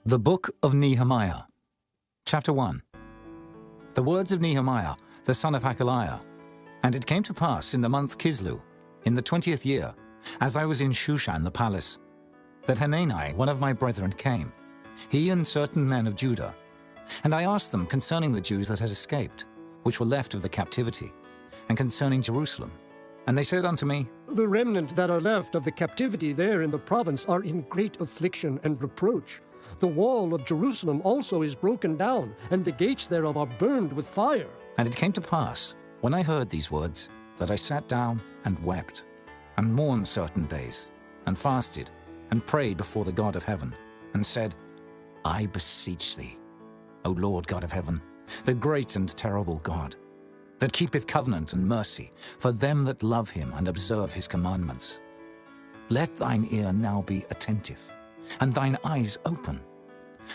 The Book of Nehemiah, Chapter 1. The words of Nehemiah, the son of Hakaliah. And it came to pass in the month Kislew, in the 20th year, as I was in Shushan the palace, that Hanani, one of my brethren, came, he and certain men of Judah. And I asked them concerning the Jews that had escaped, which were left of the captivity, and concerning Jerusalem. And they said unto me, The remnant that are left of the captivity there in the province are in great affliction and reproach. The wall of Jerusalem also is broken down, and the gates thereof are burned with fire. And it came to pass, when I heard these words, that I sat down and wept, and mourned certain days, and fasted, and prayed before the God of heaven, and said, I beseech thee, O Lord God of heaven, the great and terrible God, that keepeth covenant and mercy for them that love him and observe his commandments. Let thine ear now be attentive, and thine eyes open,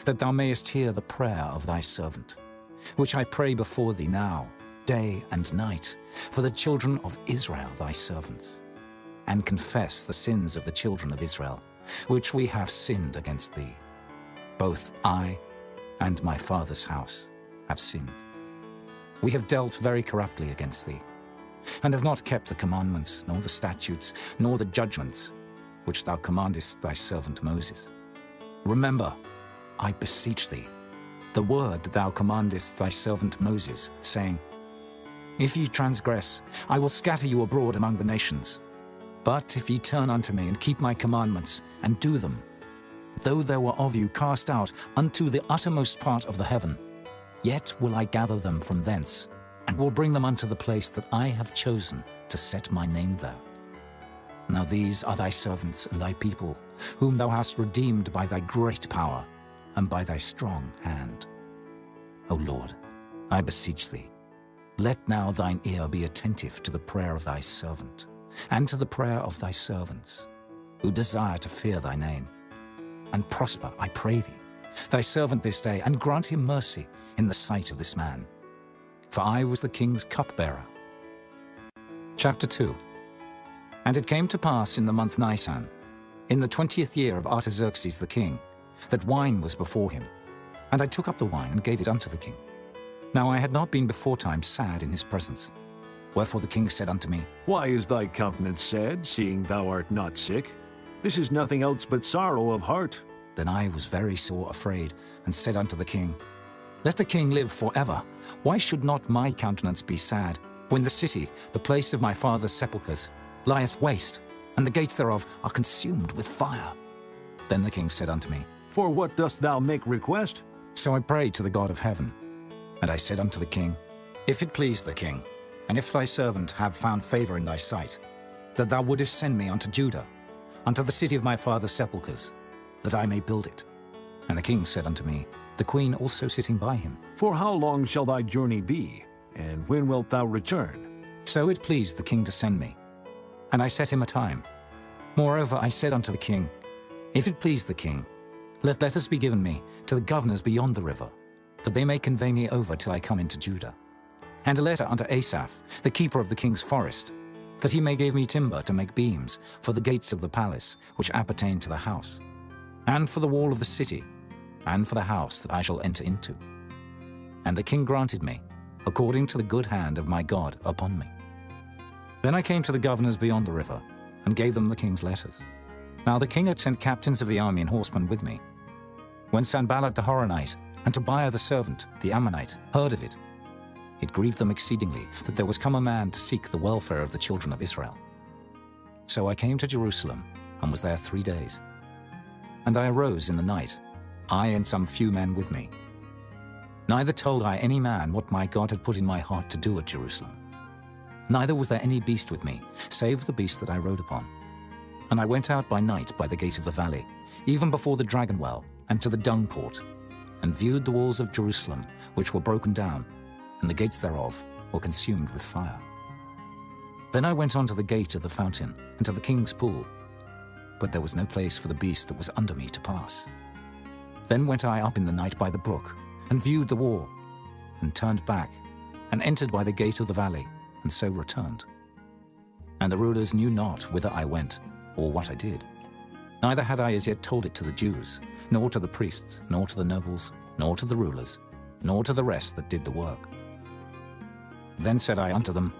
that thou mayest hear the prayer of thy servant, which I pray before thee now, day and night, for the children of Israel thy servants, and confess the sins of the children of Israel, which we have sinned against thee. Both I and my father's house have sinned. We have dealt very corruptly against thee, and have not kept the commandments, nor the statutes, nor the judgments, which thou commandest thy servant Moses. Remember, I beseech thee, the word that thou commandest thy servant Moses, saying, If ye transgress, I will scatter you abroad among the nations. But if ye turn unto me, and keep my commandments, and do them, though there were of you cast out unto the uttermost part of the heaven, yet will I gather them from thence, and will bring them unto the place that I have chosen to set my name there. Now these are thy servants and thy people, whom thou hast redeemed by thy great power, and by thy strong hand. O Lord, I beseech thee, let now thine ear be attentive to the prayer of thy servant, and to the prayer of thy servants, who desire to fear thy name. And prosper, I pray thee, thy servant this day, and grant him mercy in the sight of this man. For I was the king's cupbearer. Chapter 2. And it came to pass in the month Nisan, in the 20th year of Artaxerxes the king, that wine was before him. And I took up the wine and gave it unto the king. Now I had not been beforetime sad in his presence. Wherefore the king said unto me, Why is thy countenance sad, seeing thou art not sick? This is nothing else but sorrow of heart. Then I was very sore afraid, and said unto the king, Let the king live forever. Why should not my countenance be sad, when the city, the place of my father's sepulchres, lieth waste, and the gates thereof are consumed with fire? Then the king said unto me, For what dost thou make request? So I prayed to the God of heaven. And I said unto the king, If it please the king, and if thy servant have found favor in thy sight, that thou wouldest send me unto Judah, unto the city of my father's sepulchres, that I may build it. And the king said unto me, the queen also sitting by him, For how long shall thy journey be, and when wilt thou return? So it pleased the king to send me. And I set him a time. Moreover I said unto the king, If it please the king, let letters be given me to the governors beyond the river, that they may convey me over till I come into Judah. And a letter unto Asaph, the keeper of the king's forest, that he may give me timber to make beams for the gates of the palace which appertain to the house, and for the wall of the city, and for the house that I shall enter into. And the king granted me, according to the good hand of my God upon me. Then I came to the governors beyond the river, and gave them the king's letters. Now the king had sent captains of the army and horsemen with me. When Sanballat the Horonite and Tobiah the servant, the Ammonite, heard of it, it grieved them exceedingly that there was come a man to seek the welfare of the children of Israel. So I came to Jerusalem, and was there 3 days. And I arose in the night, I and some few men with me. Neither told I any man what my God had put in my heart to do at Jerusalem. Neither was there any beast with me, save the beast that I rode upon. And I went out by night by the gate of the valley, even before the dragon well, and to the dung port, and viewed the walls of Jerusalem, which were broken down, and the gates thereof were consumed with fire. Then I went on to the gate of the fountain, and to the king's pool, but there was no place for the beast that was under me to pass. Then went I up in the night by the brook, and viewed the wall, and turned back, and entered by the gate of the valley, and so returned. And the rulers knew not whither I went, or what I did. Neither had I as yet told it to the Jews, nor to the priests, nor to the nobles, nor to the rulers, nor to the rest that did the work. Then said I unto them,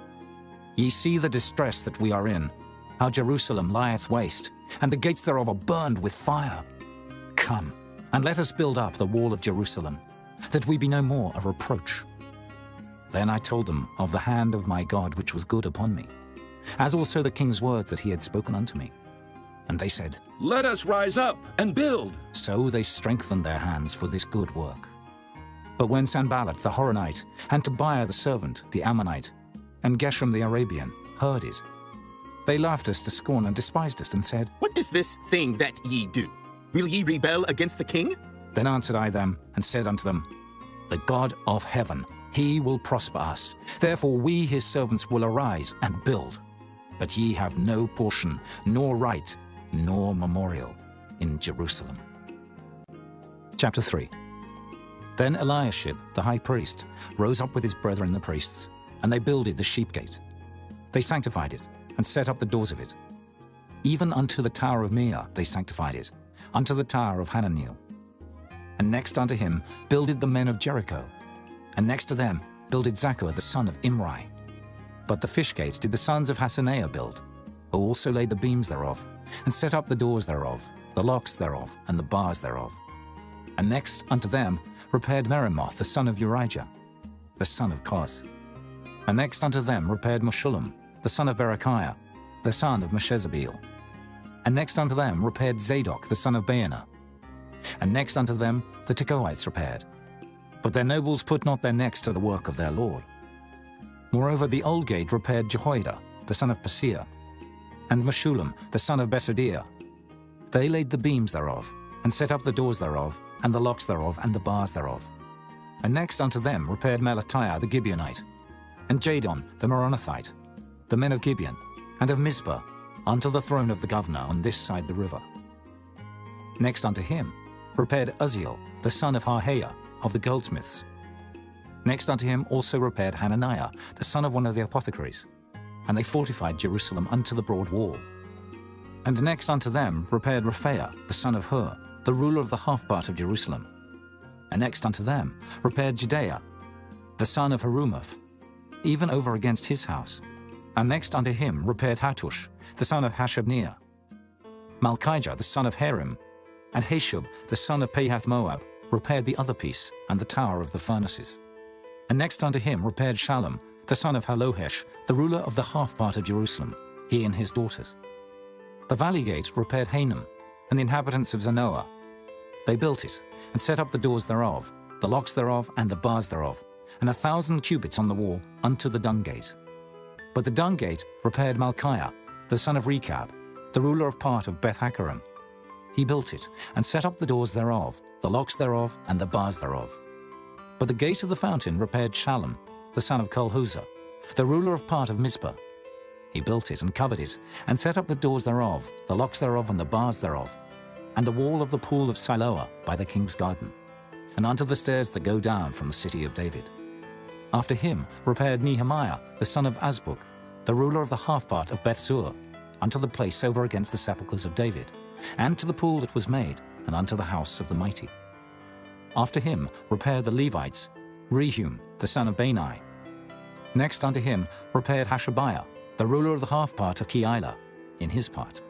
Ye see the distress that we are in, how Jerusalem lieth waste, and the gates thereof are burned with fire. Come, and let us build up the wall of Jerusalem, that we be no more a reproach. Then I told them of the hand of my God which was good upon me, as also the king's words that he had spoken unto me. And they said, Let us rise up and build. So they strengthened their hands for this good work. But when Sanballat the Horonite, and Tobiah the servant, the Ammonite, and Geshem the Arabian heard it, they laughed us to scorn and despised us, and said, What is this thing that ye do? Will ye rebel against the king? Then answered I them, and said unto them, The God of heaven, he will prosper us. Therefore we his servants will arise and build. But ye have no portion, nor right, nor memorial in Jerusalem. Chapter 3. Then Eliashib the high priest rose up with his brethren the priests, and they builded the sheep gate. They sanctified it, and set up the doors of it. Even unto the tower of Meah they sanctified it, unto the tower of Hananiel. And next unto him builded the men of Jericho, and next to them builded Zaccur the son of Imri. But the fish gate did the sons of Hassenaah build, who also laid the beams thereof, and set up the doors thereof, the locks thereof, and the bars thereof. And next unto them repaired Meremoth the son of Urijah, the son of Koz. And next unto them repaired Meshullam, the son of Berechiah, the son of Meshezabeel. And next unto them repaired Zadok the son of Baana. And next unto them the Tekoites repaired. But their nobles put not their necks to the work of their lord. Moreover the old gate repaired Jehoiada, the son of Paseah, and Meshullam the son of Besodiah. They laid the beams thereof, and set up the doors thereof, and the locks thereof, and the bars thereof. And next unto them repaired Melatiah the Gibeonite, and Jadon the Meronothite, the men of Gibeon, and of Mizpah, unto the throne of the governor on this side the river. Next unto him repaired Uzziel, the son of Harhaiah, of the goldsmiths. Next unto him also repaired Hananiah, the son of one of the apothecaries, and they fortified Jerusalem unto the broad wall. And next unto them repaired Rephaiah, the son of Hur, the ruler of the half part of Jerusalem. And next unto them repaired Jedaiah, the son of Harumaph, even over against his house. And next unto him repaired Hattush, the son of Hashabniah, Malchijah, the son of Harim, and Hashub, the son of Pahath-Moab, repaired the other piece, and the tower of the furnaces. And next unto him repaired Shallum, the son of Halohesh, the ruler of the half part of Jerusalem, he and his daughters. The valley gate repaired Hanam, and the inhabitants of Zanoah. They built it, and set up the doors thereof, the locks thereof, and the bars thereof, and 1,000 cubits on the wall unto the dung gate. But the dung gate repaired Malchiah, the son of Rechab, the ruler of part of Beth-Hakkerem. He built it, and set up the doors thereof, the locks thereof, and the bars thereof. But the gate of the fountain repaired Shallum, the son of Kolhuzah, the ruler of part of Mizpah. He built it, and covered it, and set up the doors thereof, the locks thereof, and the bars thereof, and the wall of the pool of Siloah by the king's garden, and unto the stairs that go down from the city of David. After him repaired Nehemiah, the son of Azbuk, the ruler of the half part of Bethsur, unto the place over against the sepulchres of David, and to the pool that was made, and unto the house of the mighty. After him repaired the Levites, Rehum, the son of Bani. Next unto him repaired Hashabiah, the ruler of the half part of Keilah, in his part.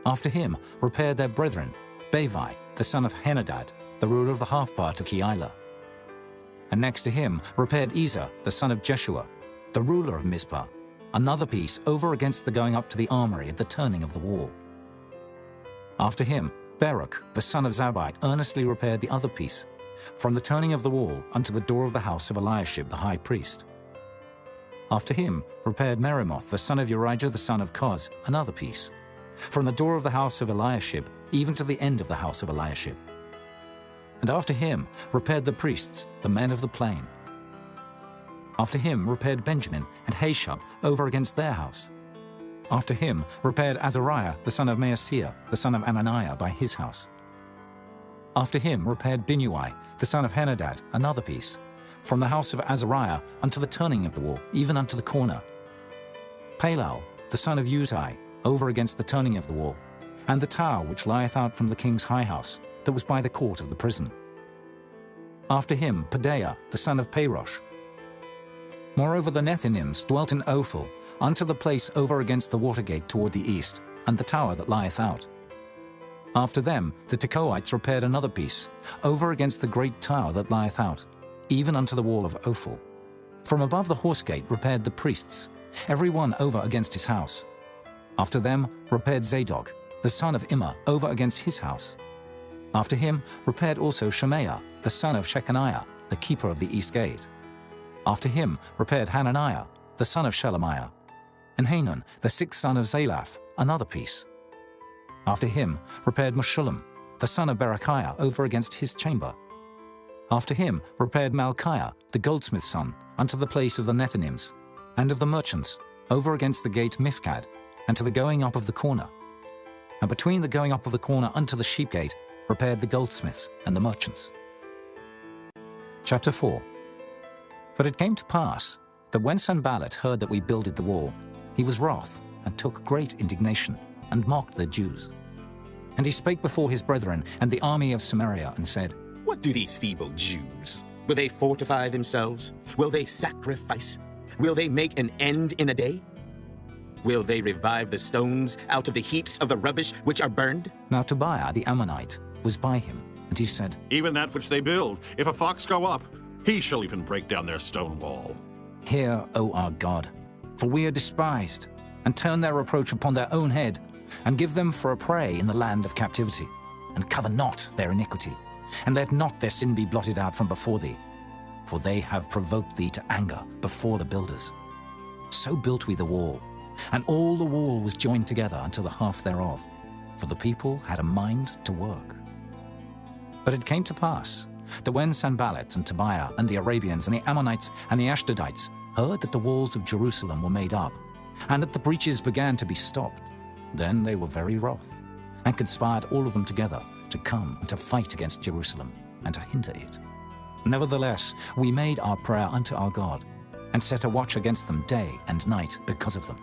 After him repaired their brethren, Bavi, the son of Henadad, the ruler of the half part of Keilah. And next to him repaired Ezer, the son of Jeshua, the ruler of Mizpah, another piece over against the going up to the armory at the turning of the wall. After him Baruch, the son of Zabbai, earnestly repaired the other piece, from the turning of the wall unto the door of the house of Eliashib the high priest. After him repaired Meremoth, the son of Urijah the son of Koz, another piece, from the door of the house of Eliashib even to the end of the house of Eliashib. And after him repaired the priests, the men of the plain. After him repaired Benjamin and Hashub over against their house. After him repaired Azariah the son of Maaseiah, the son of Ananiah, by his house. After him repaired Binnui, the son of Henadad, another piece, from the house of Azariah unto the turning of the wall, even unto the corner. Palal, the son of Uzai, over against the turning of the wall, and the tower which lieth out from the king's high house, that was by the court of the prison. After him, Pedaiah, the son of Parosh. Moreover, the Nethinims dwelt in Ophel, unto the place over against the water gate toward the east, and the tower that lieth out. After them, the Tekoites repaired another piece, over against the great tower that lieth out, even unto the wall of Ophel. From above the horse gate repaired the priests, every one over against his house. After them repaired Zadok, the son of Immer, over against his house. After him repaired also Shemaiah, the son of Shechaniah, the keeper of the east gate. After him repaired Hananiah, the son of Shelemiah, and Hanan, the sixth son of Zalaph, another piece. After him repaired Meshullam, the son of Berechiah, over against his chamber. After him repaired Malchiah, the goldsmith's son, unto the place of the Nethinims, and of the merchants, over against the gate Mifkad, and to the going up of the corner. And between the going up of the corner unto the sheep gate repaired the goldsmiths and the merchants. Chapter 4. But it came to pass that when Sanballat heard that we builded the wall, he was wroth, and took great indignation, and mocked the Jews. And he spake before his brethren and the army of Samaria, and said, What do these feeble Jews? Will they fortify themselves? Will they sacrifice? Will they make an end in a day? Will they revive the stones out of the heaps of the rubbish which are burned? Now Tobiah the Ammonite was by him, and he said, Even that which they build, if a fox go up, he shall even break down their stone wall. Hear, O our God, for we are despised, and turn their reproach upon their own head, and give them for a prey in the land of captivity, and cover not their iniquity, and let not their sin be blotted out from before thee, for they have provoked thee to anger before the builders. So built we the wall, and all the wall was joined together unto the half thereof, for the people had a mind to work. But it came to pass that when Sanballat and Tobiah and the Arabians and the Ammonites and the Ashdodites heard that the walls of Jerusalem were made up, and that the breaches began to be stopped, then they were very wroth, and conspired all of them together to come and to fight against Jerusalem, and to hinder it. Nevertheless, we made our prayer unto our God, and set a watch against them day and night because of them.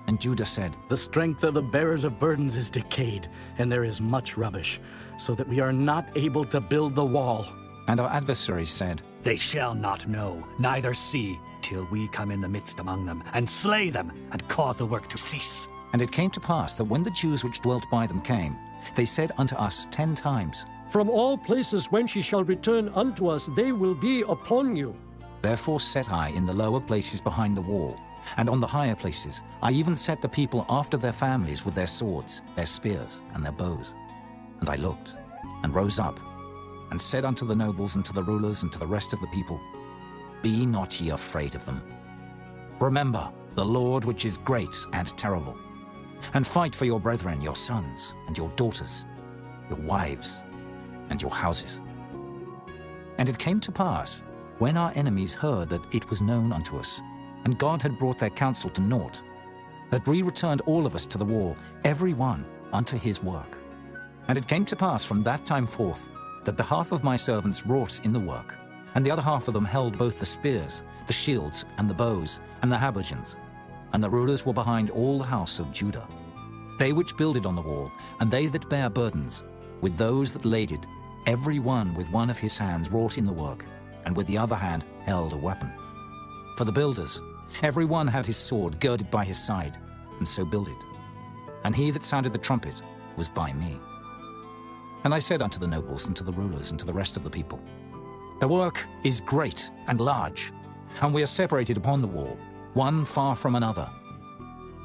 And Judah said, The strength of the bearers of burdens is decayed, and there is much rubbish, so that we are not able to build the wall. And our adversaries said, They shall not know, neither see, till we come in the midst among them, and slay them, and cause the work to cease. And it came to pass that when the Jews which dwelt by them came, they said unto us 10 times, From all places whence ye shall return unto us, they will be upon you. Therefore set I in the lower places behind the wall, and on the higher places I even set the people after their families with their swords, their spears, and their bows. And I looked, and rose up, and said unto the nobles, and to the rulers, and to the rest of the people, Be not ye afraid of them. Remember the Lord which is great and terrible, and fight for your brethren, your sons, and your daughters, your wives, and your houses. And it came to pass, when our enemies heard that it was known unto us, and God had brought their counsel to naught, that we returned all of us to the wall, every one unto his work. And it came to pass from that time forth, that the half of my servants wrought in the work, and the other half of them held both the spears, the shields, and the bows, and the habergeons. And the rulers were behind all the house of Judah. They which builded on the wall, and they that bare burdens, with those that laded, every one with one of his hands wrought in the work, and with the other hand held a weapon. For the builders, every one had his sword girded by his side, and so builded. And he that sounded the trumpet was by me. And I said unto the nobles, and to the rulers, and to the rest of the people, The work is great and large, and we are separated upon the wall, one far from another.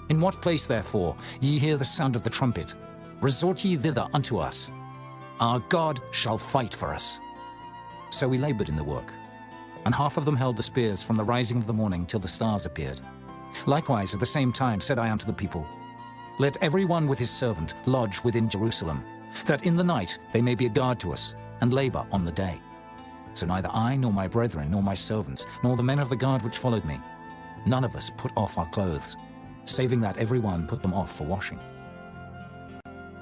In what place, therefore, ye hear the sound of the trumpet, resort ye thither unto us. Our God shall fight for us. So we labored in the work, and half of them held the spears from the rising of the morning till the stars appeared. Likewise at the same time said I unto the people, Let every one with his servant lodge within Jerusalem, that in the night they may be a guard to us, and labor on the day. So neither I, nor my brethren, nor my servants, nor the men of the guard which followed me, none of us put off our clothes, saving that every one put them off for washing.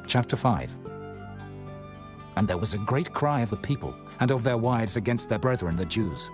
Chapter 5. And there was a great cry of the people and of their wives against their brethren the Jews.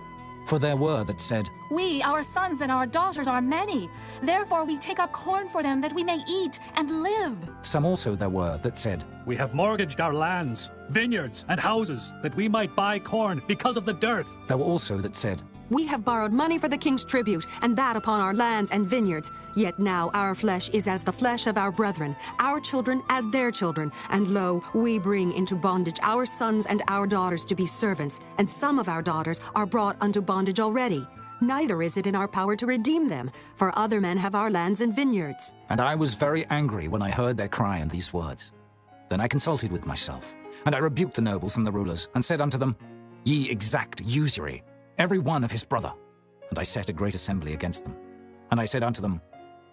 For there were that said, We, our sons and our daughters, are many. Therefore we take up corn for them, that we may eat and live. Some also there were that said, We have mortgaged our lands, vineyards, and houses, that we might buy corn because of the dearth. There were also that said, We have borrowed money for the king's tribute, and that upon our lands and vineyards. Yet now our flesh is as the flesh of our brethren, our children as their children. And lo, we bring into bondage our sons and our daughters to be servants, and some of our daughters are brought unto bondage already. Neither is it in our power to redeem them, for other men have our lands and vineyards. And I was very angry when I heard their cry and these words. Then I consulted with myself, and I rebuked the nobles and the rulers, and said unto them, Ye exact usury, every one of his brother. And I set a great assembly against them. And I said unto them,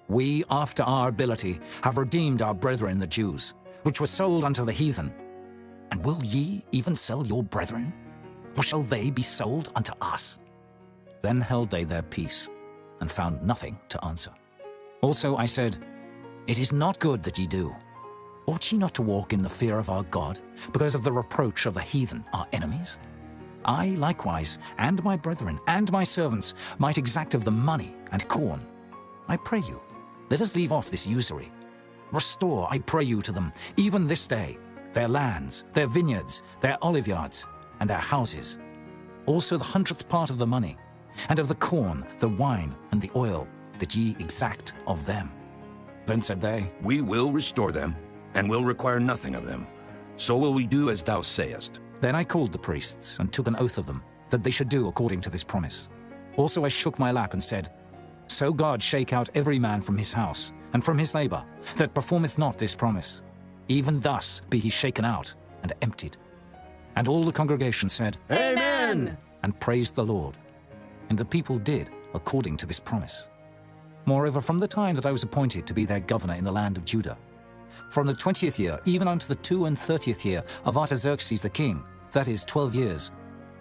We, after our ability, have redeemed our brethren the Jews, which were sold unto the heathen. And will ye even sell your brethren? Or shall they be sold unto us? Then held they their peace, and found nothing to answer. Also I said, It is not good that ye do. Ought ye not to walk in the fear of our God, because of the reproach of the heathen, our enemies? I likewise, and my brethren, and my servants, might exact of them money and corn. I pray you, let us leave off this usury. Restore, I pray you, to them, even this day, their lands, their vineyards, their oliveyards, and their houses. Also the 100th part of the money, and of the corn, the wine, and the oil, that ye exact of them. Then said they, We will restore them, and will require nothing of them. So will we do as thou sayest. Then I called the priests, and took an oath of them, that they should do according to this promise. Also I shook my lap and said, So God shake out every man from his house, and from his labor, that performeth not this promise. Even thus be he shaken out, and emptied. And all the congregation said, Amen! And praised the Lord. And the people did according to this promise. Moreover, from the time that I was appointed to be their governor in the land of Judah, from the 20th year even unto the 32nd year of Artaxerxes the king, that is 12 years,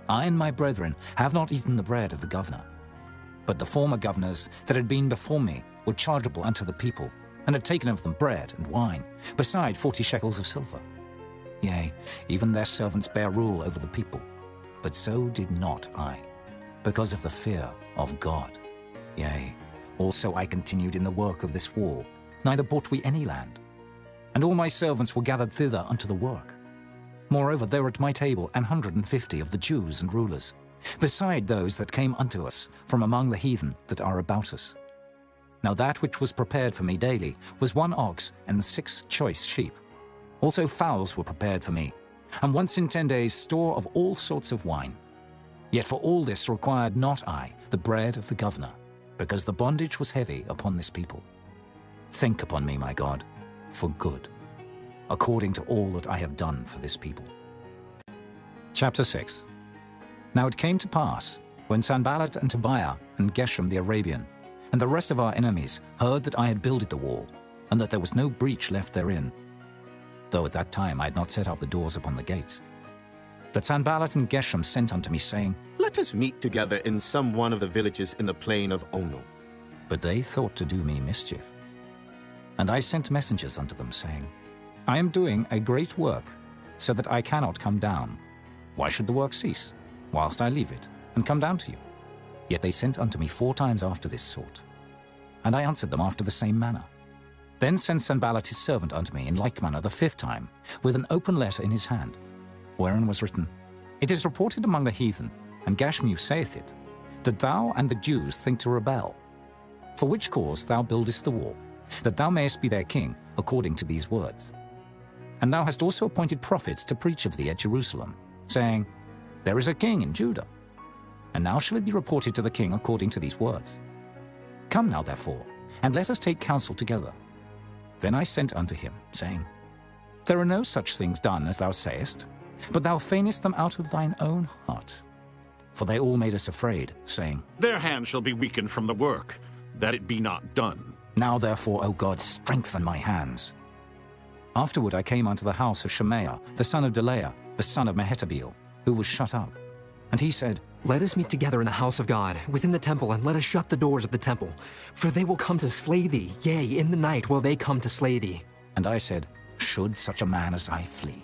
I and my brethren have not eaten the bread of the governor. But the former governors that had been before me were chargeable unto the people, and had taken of them bread and wine, beside 40 shekels of silver. Yea, even their servants bare rule over the people, but so did not I, because of the fear of God. Yea, also I continued in the work of this wall, neither bought we any land. And all my servants were gathered thither unto the work. Moreover, there were at my table 150 of the Jews and rulers, beside those that came unto us from among the heathen that are about us. Now that which was prepared for me daily was 1 ox and 6 choice sheep. Also fowls were prepared for me, and once in 10 days store of all sorts of wine. Yet for all this required not I the bread of the governor, because the bondage was heavy upon this people. Think upon me, my God, for good, according to all that I have done for this people. Chapter 6. Now it came to pass, when Sanballat and Tobiah and Geshem the Arabian, and the rest of our enemies heard that I had builded the wall, and that there was no breach left therein, though at that time I had not set up the doors upon the gates, that Sanballat and Geshem sent unto me, saying, Let us meet together in some one of the villages in the plain of Ono. But they thought to do me mischief. And I sent messengers unto them, saying, I am doing a great work, so that I cannot come down. Why should the work cease, whilst I leave it, and come down to you? Yet they sent unto me 4 times after this sort. And I answered them after the same manner. Then sent Sanballat his servant unto me in like manner the 5th time, with an open letter in his hand, wherein was written, It is reported among the heathen, and Gashmu saith it, that thou and the Jews think to rebel. For which cause thou buildest the wall, that thou mayest be their king, according to these words. And thou hast also appointed prophets to preach of thee at Jerusalem, saying, There is a king in Judah. And now shall it be reported to the king according to these words. Come now, therefore, and let us take counsel together. Then I sent unto him, saying, There are no such things done as thou sayest, but thou feignest them out of thine own heart. For they all made us afraid, saying, Their hand shall be weakened from the work, that it be not done. Now therefore, O God, strengthen my hands. Afterward I came unto the house of Shemaiah, the son of Delaiah, the son of Mehetabeel, who was shut up. And he said, Let us meet together in the house of God, within the temple, and let us shut the doors of the temple. For they will come to slay thee, yea, in the night will they come to slay thee. And I said, Should such a man as I flee?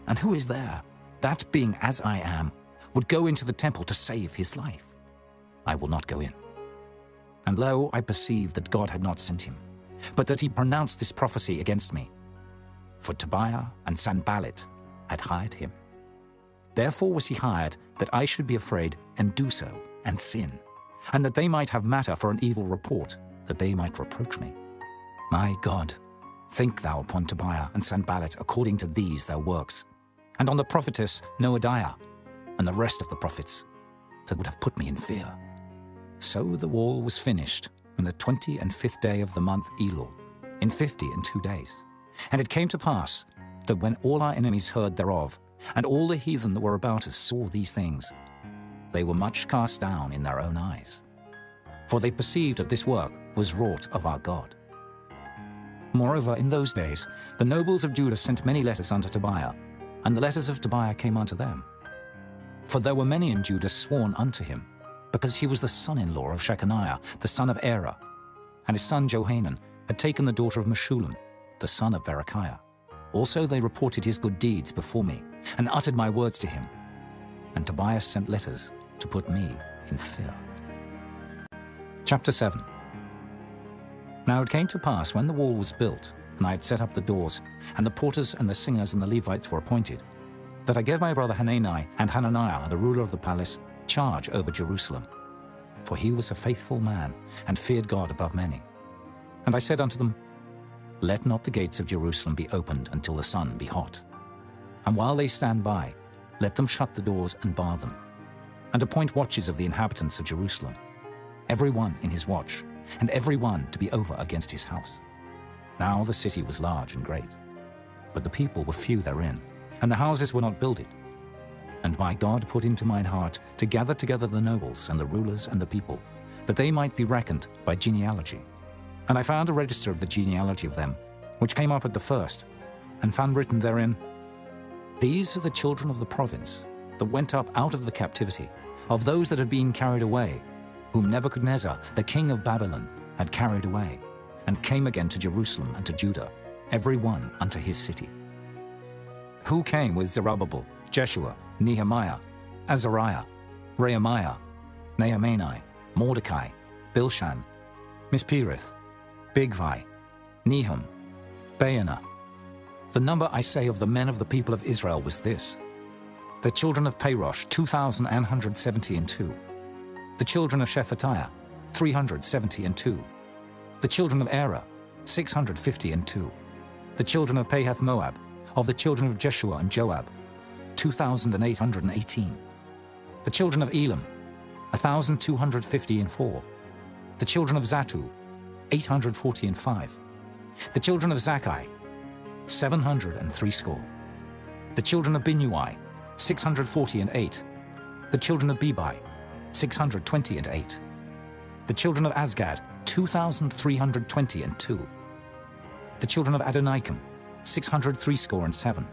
And who is there, that being as I am, would go into the temple to save his life? I will not go in. And lo, I perceived that God had not sent him, but that he pronounced this prophecy against me. For Tobiah and Sanballat had hired him. Therefore was he hired, that I should be afraid and do so, and sin, and that they might have matter for an evil report, that they might reproach me. My God, think thou upon Tobiah and Sanballat according to these their works, and on the prophetess Noadiah, and the rest of the prophets, that would have put me in fear. So the wall was finished on the 25th day of the month Elul, in 52 days. And it came to pass that when all our enemies heard thereof, and all the heathen that were about us saw these things, they were much cast down in their own eyes. For they perceived that this work was wrought of our God. Moreover, in those days, the nobles of Judah sent many letters unto Tobiah, and the letters of Tobiah came unto them. For there were many in Judah sworn unto him, because he was the son-in-law of Shechaniah, the son of Era, and his son Johanan had taken the daughter of Meshullam, the son of Berechiah. Also they reported his good deeds before me, and uttered my words to him. And Tobiah sent letters to put me in fear. Chapter 7. Now it came to pass, when the wall was built, and I had set up the doors, and the porters and the singers and the Levites were appointed, that I gave my brother Hanani and Hananiah, the ruler of the palace, charge over Jerusalem. For he was a faithful man, and feared God above many. And I said unto them, Let not the gates of Jerusalem be opened until the sun be hot. And while they stand by, let them shut the doors and bar them, and appoint watches of the inhabitants of Jerusalem, every one in his watch, and every one to be over against his house. Now the city was large and great, but the people were few therein, and the houses were not builded. And my God put into mine heart to gather together the nobles and the rulers and the people, that they might be reckoned by genealogy. And I found a register of the genealogy of them, which came up at the first, and found written therein, These are the children of the province that went up out of the captivity, of those that had been carried away, whom Nebuchadnezzar, the king of Babylon, had carried away, and came again to Jerusalem and to Judah, every one unto his city. Who came with Zerubbabel, Jeshua, Nehemiah, Azariah, Rehemiah, Nehemiah, Mordecai, Bilshan, Mispereth, Bigvai, Nehum, Baanah. The number, I say, of the men of the people of Israel was this: the children of Parosh, 2,172. The children of Shephatiah, 372. The children of Era, 652. The children of Pahath Moab, of the children of Jeshua and Joab, 2,818. The children of Elam, 1,254. The children of Zatu, 845. The children of Zakkai, 703 score. The children of Binnui, 648. The children of Bebai, 628. The children of Azgad, 2,322. The children of Adonikam, 603 score and 7.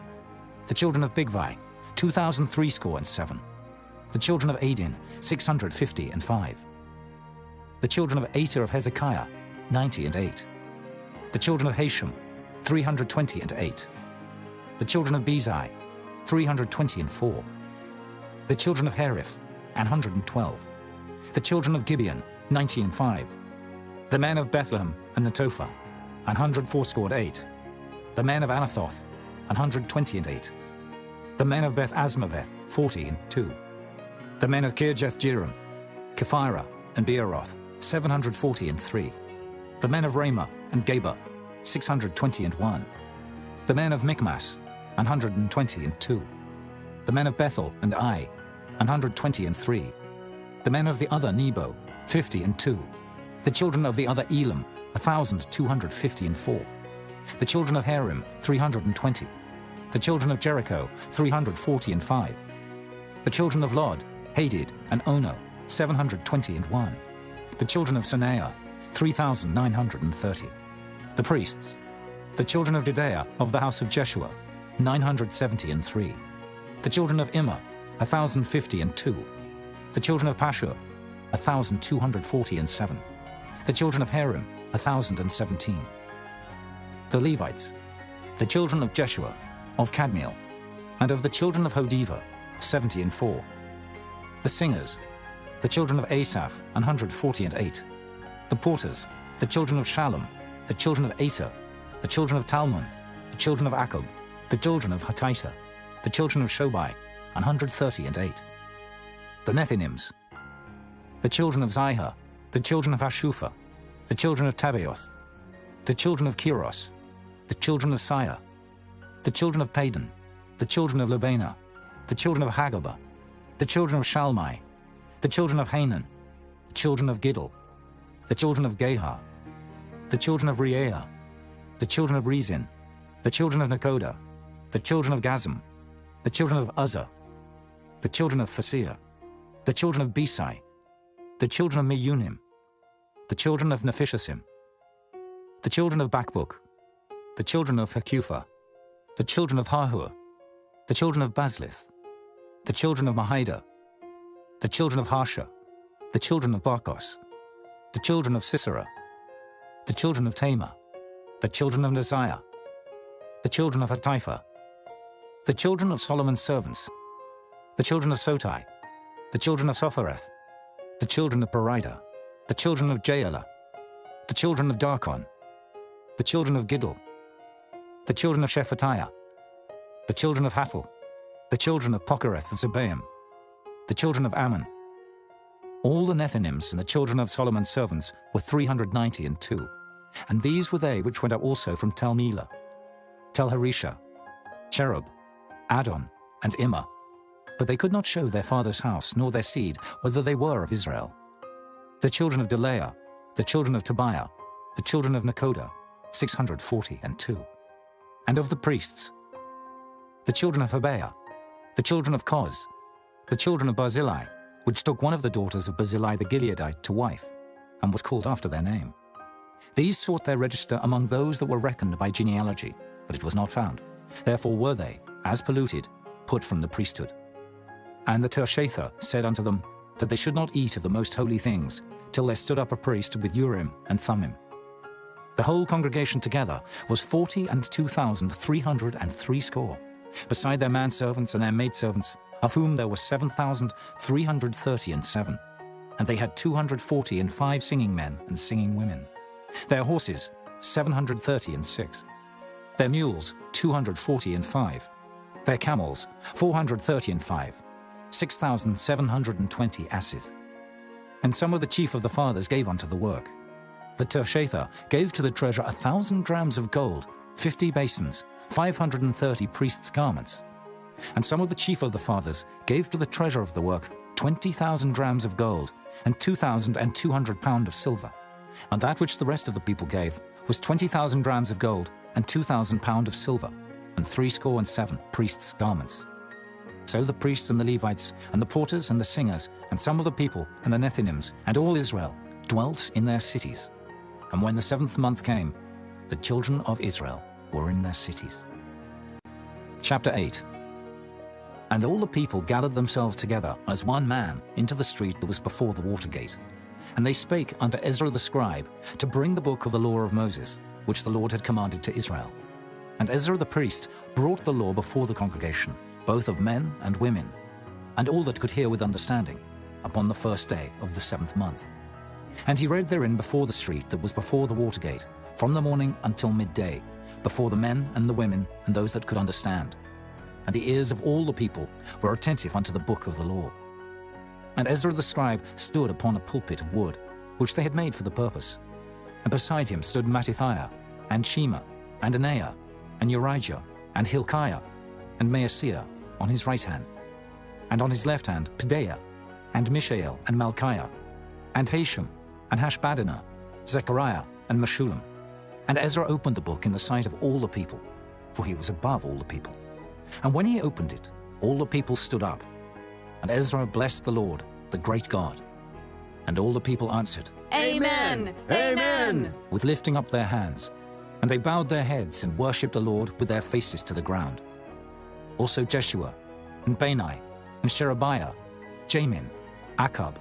The children of Bigvai, 2,003 score and 7. The children of Adin, 650 and 5. The children of Ater of Hezekiah, 90 and 8. The children of Hashem, 320 and 8. The children of Bezai, 320 and 4. The children of Hariph, 112. The children of Gibeon, 90 and 5. The men of Bethlehem and Netophah, 104 score and 8. The men of Anathoth, 120 and 8. The men of Beth Asmaveth, 40 and 2. The men of Kirjath Jearim, Kephirah and Beeroth, 740 and 3. The men of Ramah and Geba, 620 and 1. The men of Michmas, 120 and 2. The men of Bethel and Ai, 120 and 3. The men of the other Nebo, 50 and 2. The children of the other Elam, 1,250 and 4. The children of Harim, 320. The children of Jericho, 340 and 5. The children of Lod, Hadid and Ono, 720 and 1. The children of Sanaiah, 3,930. The priests. The children of Judea of the house of Jeshua, 970 and 3. The children of Immer, 1,050 and 2. The children of Pashur, 1,240 and 7. The children of Harim, 1,017. The Levites, the children of Jeshua, of Kadmiel, and of the children of Hodiva, 70 and 4. The singers, The children of Asaph, 148. The porters, the children of Shallum, the children of Ater, the children of Talmon, the children of Akub, the children of Hatita, the children of Shobai, 138. The Nethinims, the children of Zihah, the children of Hashupha, the children of Tabaoth, the children of Kiros, the children of Siyah, the children of Padan, the children of Lebana, the children of Hagabah, the children of Shalmai, the children of Hanan, the children of Giddel, the children of Gehar, the children of Reaiah, the children of Rezin, the children of Nekoda, the children of Gazam, the children of Uzzah, the children of Phasir, the children of Besai, the children of Meunim, the children of Nephishasim, the children of Bakbuk, the children of Hakupha, the children of Hahur, the children of Bazlith, the children of Mahida, the children of Harsha, the children of Barkos, the children of Sisera, the children of Tamar, the children of Neziah, the children of Hatipha, the children of Solomon's servants, the children of Sotai, the children of Sophereth, the children of Perida, the children of Jaela, the children of Darkon, the children of Giddel, the children of Shephatiah, the children of Hattil, the children of Pokereth of Zebaim, the children of Ammon. All the Nethinims and the children of Solomon's servants were 392, and these were they which went up also from Tel Melah, Tel Harisha, Cherub, Adon, and Immer, but they could not show their father's house nor their seed whether they were of Israel. The children of Delaiah, the children of Tobiah, the children of Nekoda, 642. And of the priests, the children of Habeah, the children of Koz, the children of Barzillai, which took one of the daughters of Barzillai the Gileadite to wife, and was called after their name. These sought their register among those that were reckoned by genealogy, but it was not found. Therefore were they, as polluted, put from the priesthood. And the Tershatha said unto them that they should not eat of the most holy things, till there stood up a priest with Urim and Thummim. The whole congregation together was 42,303 score, beside their manservants and their maidservants, of whom there were 7,337, and they had 245 singing men and singing women. Their horses, 736. Their mules, 245. Their camels, 435. 6,720 asses. And some of the chief of the fathers gave unto the work. The Tershatha gave to the treasure 1,000 drams of gold, 50 basins, 530 priests' garments. And some of the chief of the fathers gave to the treasure of the work 20,000 drams of gold, and 2,200 pound of silver. And that which the rest of the people gave was 20,000 drams of gold, and 2,000 pound of silver, and 67 priests' garments. So the priests and the Levites, and the porters and the singers, and some of the people, and the Nethinims, and all Israel, dwelt in their cities. And when the 7th month came, the children of Israel were in their cities. Chapter 8. And all the people gathered themselves together as one man into the street that was before the water gate. And they spake unto Ezra the scribe to bring the book of the law of Moses, which the Lord had commanded to Israel. And Ezra the priest brought the law before the congregation, both of men and women, and all that could hear with understanding, upon the 1st day of the 7th month. And he read therein before the street that was before the water gate, from the morning until midday, before the men and the women and those that could understand. And the ears of all the people were attentive unto the book of the law. And Ezra the scribe stood upon a pulpit of wood, which they had made for the purpose. And beside him stood Mattithiah, and Shema, and Anaiah, and Urijah, and Hilkiah, and Maaseiah on his right hand, and on his left hand Pedaiah, and Mishael, and Malchiah, and Hashem, and Hashbaddanah, Zechariah, and Meshullam. And Ezra opened the book in the sight of all the people, for he was above all the people. And when he opened it, all the people stood up. And Ezra blessed the Lord, the great God. And all the people answered, Amen! Amen! with lifting up their hands. And they bowed their heads and worshipped the Lord with their faces to the ground. Also Jeshua, and Bani, and Sherebiah, Jamin, Akab,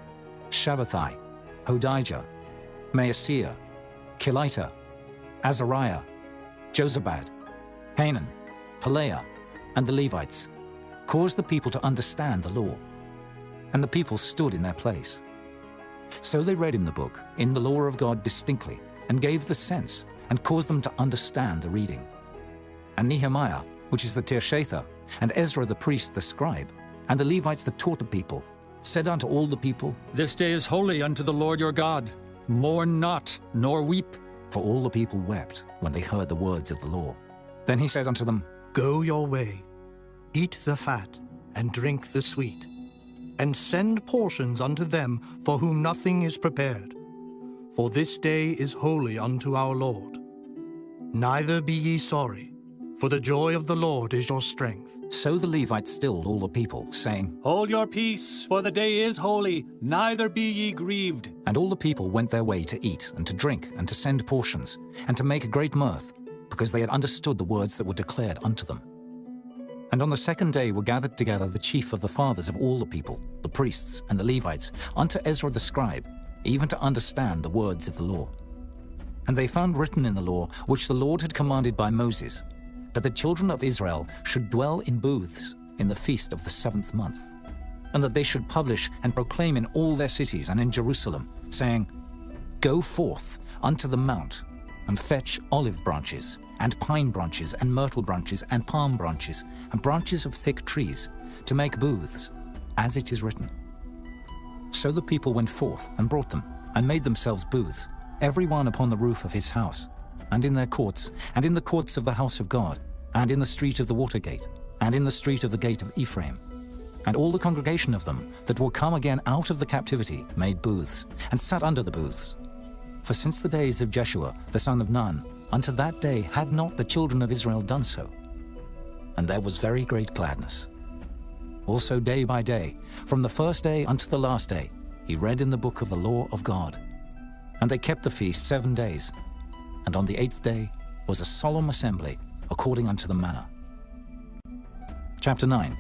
Shabbathai, Hodijah, Maaseiah, Kelita, Azariah, Jozabad, Hanan, Pelaiah, and the Levites, caused the people to understand the law. And the people stood in their place, So they read in the book, in the law of God distinctly, and gave the sense, and caused them to understand the reading. And Nehemiah, which is the Tirshatha, and Ezra the priest the scribe, and the Levites that taught the people, said unto all the people, This day is holy unto the Lord your God. Mourn not, nor weep. For all the people wept when they heard the words of the law. Then he said unto them, Go your way, eat the fat, and drink the sweet, and send portions unto them for whom nothing is prepared. For this day is holy unto our Lord. Neither be ye sorry, for the joy of the Lord is your strength. So the Levites stilled all the people, saying, Hold your peace, for the day is holy, neither be ye grieved. And all the people went their way to eat, and to drink, and to send portions, and to make a great mirth, because they had understood the words that were declared unto them. And on the second day were gathered together the chief of the fathers of all the people, the priests and the Levites, unto Ezra the scribe, even to understand the words of the law. And they found written in the law, which the Lord had commanded by Moses, that the children of Israel should dwell in booths in the feast of the 7th month, and that they should publish and proclaim in all their cities and in Jerusalem, saying, Go forth unto the mount, and fetch olive branches, and pine branches, and myrtle branches, and palm branches, and branches of thick trees, to make booths, as it is written. So the people went forth, and brought them, and made themselves booths, every one upon the roof of his house, and in their courts, and in the courts of the house of God, and in the street of the water gate, and in the street of the gate of Ephraim. And all the congregation of them that were come again out of the captivity made booths, and sat under the booths. For since the days of Jeshua the son of Nun, unto that day had not the children of Israel done so. And there was very great gladness. Also day by day, from the first day unto the last day, he read in the book of the law of God. And they kept the feast 7 days, and on the 8th day was a solemn assembly, according unto the manner. Chapter 9.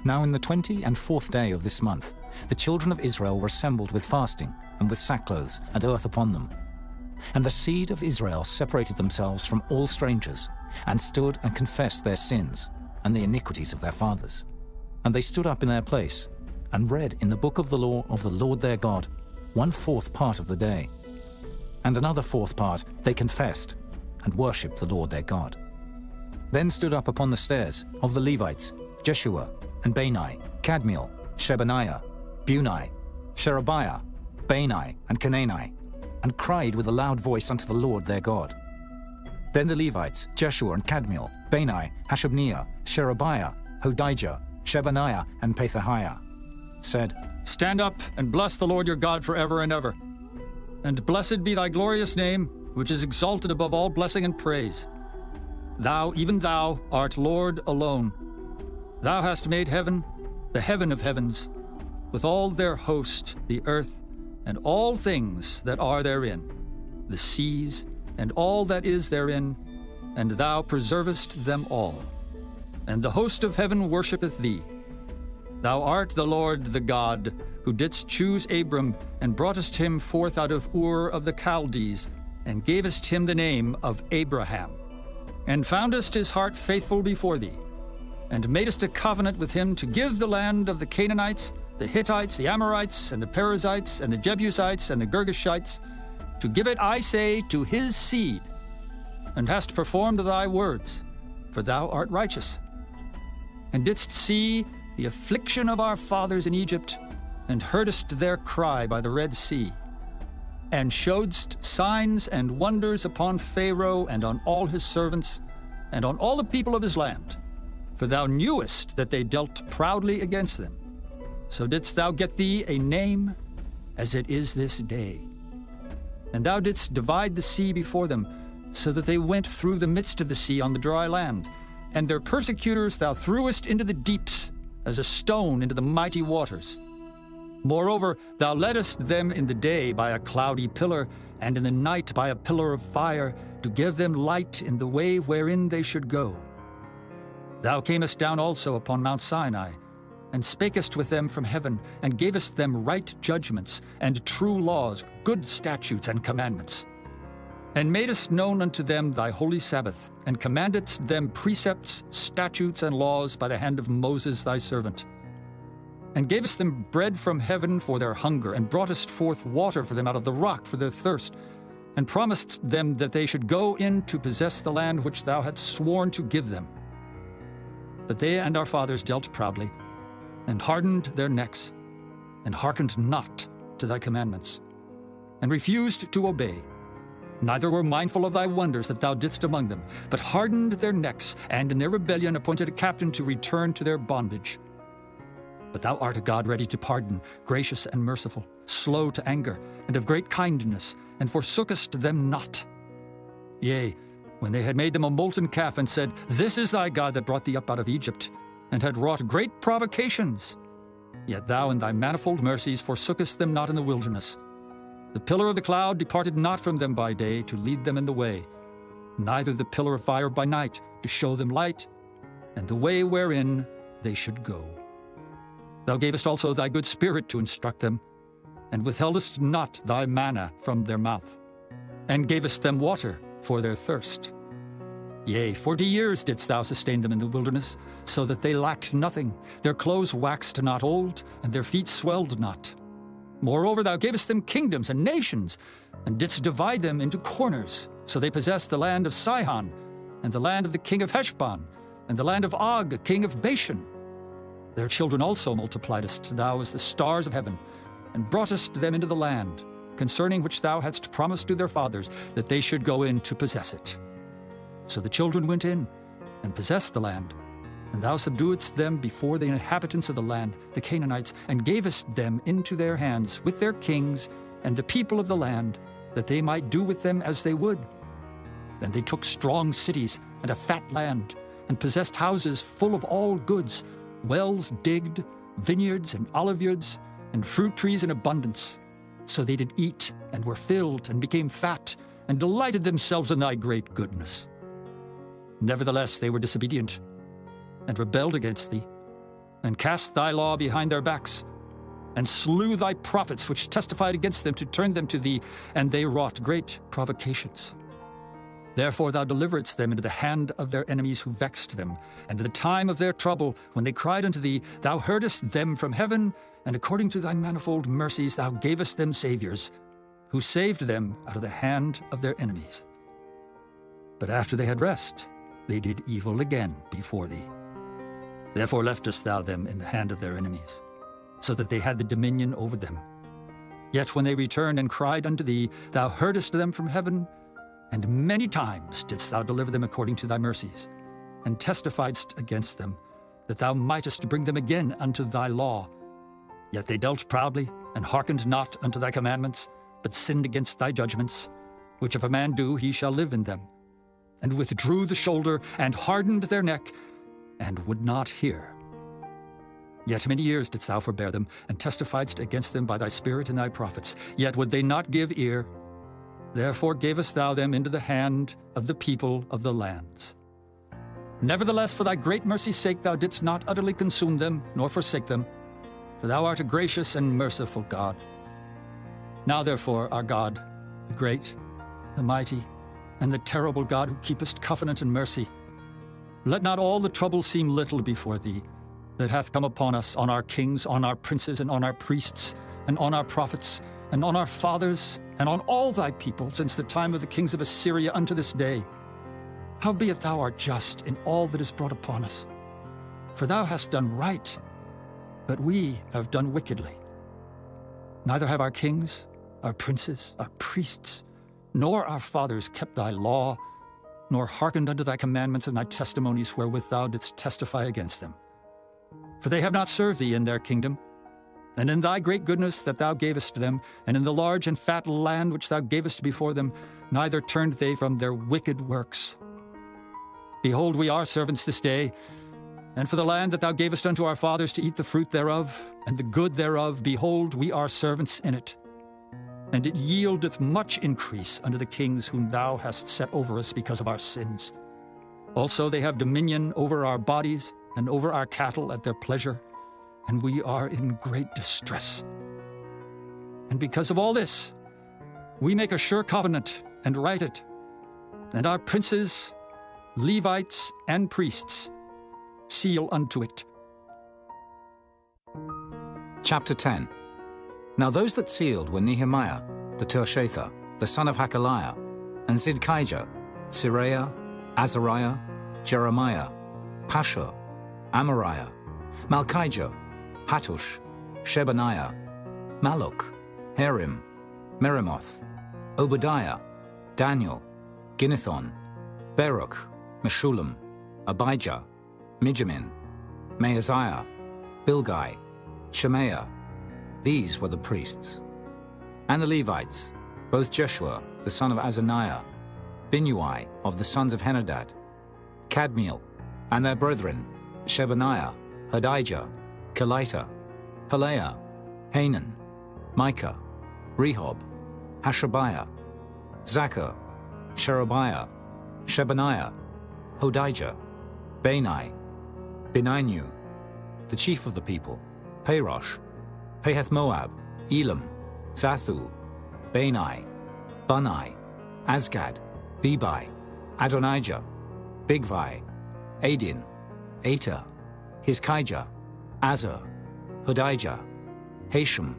Now in the 24th day of this month, the children of Israel were assembled with fasting, and with sackcloths and earth upon them. And the seed of Israel separated themselves from all strangers, and stood and confessed their sins, and the iniquities of their fathers. And they stood up in their place, and read in the book of the law of the Lord their God, 1/4 part of the day. And another 4th part they confessed, and worshipped the Lord their God. Then stood up upon the stairs of the Levites, Jeshua, and Bani, Kadmiel, Shebaniah, Bunai, Sherebiah, Bani, and Canaani, and cried with a loud voice unto the Lord their God. Then the Levites, Jeshua and Kadmiel, Bani, Hashabniah, Sherebiah, Hodijah, Shebaniah, and Pethahiah, said, Stand up and bless the Lord your God forever and ever. And blessed be thy glorious name, which is exalted above all blessing and praise. Thou, even thou, art Lord alone. Thou hast made heaven, the heaven of heavens, with all their host, the earth, and all things that are therein, the seas, and all that is therein, and thou preservest them all. And the host of heaven worshippeth thee. Thou art the Lord the God, who didst choose Abram, and broughtest him forth out of Ur of the Chaldees, and gavest him the name of Abraham, and foundest his heart faithful before thee, and madest a covenant with him to give the land of the Canaanites, the Hittites, the Amorites, and the Perizzites, and the Jebusites, and the Girgashites, to give it, I say, to his seed, and hast performed thy words, for thou art righteous, and didst see the affliction of our fathers in Egypt, and heardest their cry by the Red Sea, and showedst signs and wonders upon Pharaoh and on all his servants, and on all the people of his land. For thou knewest that they dealt proudly against them. So didst thou get thee a name, as it is this day. And thou didst divide the sea before them, so that they went through the midst of the sea on the dry land. And their persecutors thou threwest into the deeps, as a stone into the mighty waters. Moreover, thou leddest them in the day by a cloudy pillar, and in the night by a pillar of fire, to give them light in the way wherein they should go. Thou camest down also upon Mount Sinai, and spakest with them from heaven, and gavest them right judgments, and true laws, good statutes and commandments. And madest known unto them thy holy Sabbath, and commandedst them precepts, statutes, and laws by the hand of Moses thy servant. and gavest them bread from heaven for their hunger, and broughtest forth water for them out of the rock for their thirst, and promised them that they should go in to possess the land which thou hadst sworn to give them. But they and our fathers dealt proudly, and hardened their necks, and hearkened not to thy commandments, and refused to obey, neither were mindful of thy wonders that thou didst among them, but hardened their necks, and in their rebellion appointed a captain to return to their bondage. But thou art a God ready to pardon, gracious and merciful, slow to anger, and of great kindness, and forsookest them not. Yea, when they had made them a molten calf, and said, This is thy God that brought thee up out of Egypt, and had wrought great provocations, yet thou in thy manifold mercies forsookest them not in the wilderness. The pillar of the cloud departed not from them by day to lead them in the way, neither the pillar of fire by night to show them light, and the way wherein they should go. Thou gavest also thy good spirit to instruct them, and withheldest not thy manna from their mouth, and gavest them water for their thirst. Yea, 40 years didst thou sustain them in the wilderness, so that they lacked nothing. Their clothes waxed not old, and their feet swelled not. Moreover, thou gavest them kingdoms and nations, and didst divide them into corners. So they possessed the land of Sihon, and the land of the king of Heshbon, and the land of Og, king of Bashan. Their children also multipliedst thou as the stars of heaven, and broughtest them into the land, concerning which thou hadst promised to their fathers, that they should go in to possess it. So the children went in, and possessed the land, and thou subduedst them before the inhabitants of the land, the Canaanites, and gavest them into their hands with their kings and the people of the land, that they might do with them as they would. Then they took strong cities and a fat land, and possessed houses full of all goods, wells digged, vineyards and oliveyards, and fruit trees in abundance. So they did eat, and were filled, and became fat, and delighted themselves in thy great goodness. Nevertheless they were disobedient, and rebelled against thee, and cast thy law behind their backs, and slew thy prophets which testified against them to turn them to thee, and they wrought great provocations. Therefore thou deliveredst them into the hand of their enemies who vexed them, and in the time of their trouble, when they cried unto thee, thou heardest them from heaven, and according to thy manifold mercies thou gavest them saviors, who saved them out of the hand of their enemies. But after they had rest, they did evil again before thee. Therefore leftest thou them in the hand of their enemies, so that they had the dominion over them. Yet when they returned and cried unto thee, thou heardest them from heaven, and many times didst thou deliver them according to thy mercies, and testifiedst against them, that thou mightest bring them again unto thy law. Yet they dealt proudly, and hearkened not unto thy commandments, but sinned against thy judgments, which if a man do, he shall live in them, and withdrew the shoulder, and hardened their neck, and would not hear. Yet many years didst thou forbear them, and testifiedst against them by thy Spirit and thy prophets. Yet would they not give ear. Therefore gavest thou them into the hand of the people of the lands. Nevertheless, for thy great mercy's sake, thou didst not utterly consume them, nor forsake them, for thou art a gracious and merciful God. Now therefore, our God, the great, the mighty, and the terrible God, who keepest covenant and mercy, let not all the trouble seem little before thee, that hath come upon us, on our kings, on our princes, and on our priests, and on our prophets, and on our fathers, and on all thy people, since the time of the kings of Assyria unto this day. Howbeit thou art just in all that is brought upon us. For thou hast done right, but we have done wickedly. Neither have our kings, our princes, our priests, nor our fathers kept thy law, nor hearkened unto thy commandments and thy testimonies wherewith thou didst testify against them. For they have not served thee in their kingdom, and in thy great goodness that thou gavest them, and in the large and fat land which thou gavest before them, neither turned they from their wicked works. Behold, we are servants this day, and for the land that thou gavest unto our fathers to eat the fruit thereof, and the good thereof, behold, we are servants in it. And it yieldeth much increase unto the kings whom thou hast set over us because of our sins. Also they have dominion over our bodies, and over our cattle at their pleasure, and we are in great distress. And because of all this, we make a sure covenant, and write it, and our princes, Levites, and priests seal unto it. Chapter 10. Now those that sealed were Nehemiah, the Tirshatha, the son of Hakaliah, and Zidkijah, Seraiah, Azariah, Jeremiah, Pashur, Amariah, Malchijah, Hattush, Shebaniah, Maluk, Harim, Meremoth, Obadiah, Daniel, Ginnethon, Baruch, Meshullam, Abijah, Mijamin, Maaziah, Bilgai, Shemaiah. These were the priests. And the Levites, both Jeshua, the son of Azaniah, Binnui of the sons of Henadad, Kadmiel, and their brethren, Shebaniah, Hodijah, Kelita, Pelaiah, Hanan, Micah, Rehob, Hashabiah, Zachar, Sherebiah, Shebaniah, Hodijah, Bani, Beninu, the chief of the people, Parosh, Pahath-Moab, Elam, Zathu, Bani, Bunai, Azgad, Bebai, Adonijah, Bigvai, Adin, Ater, Hizkijah, Azar, Hodijah, Hashem,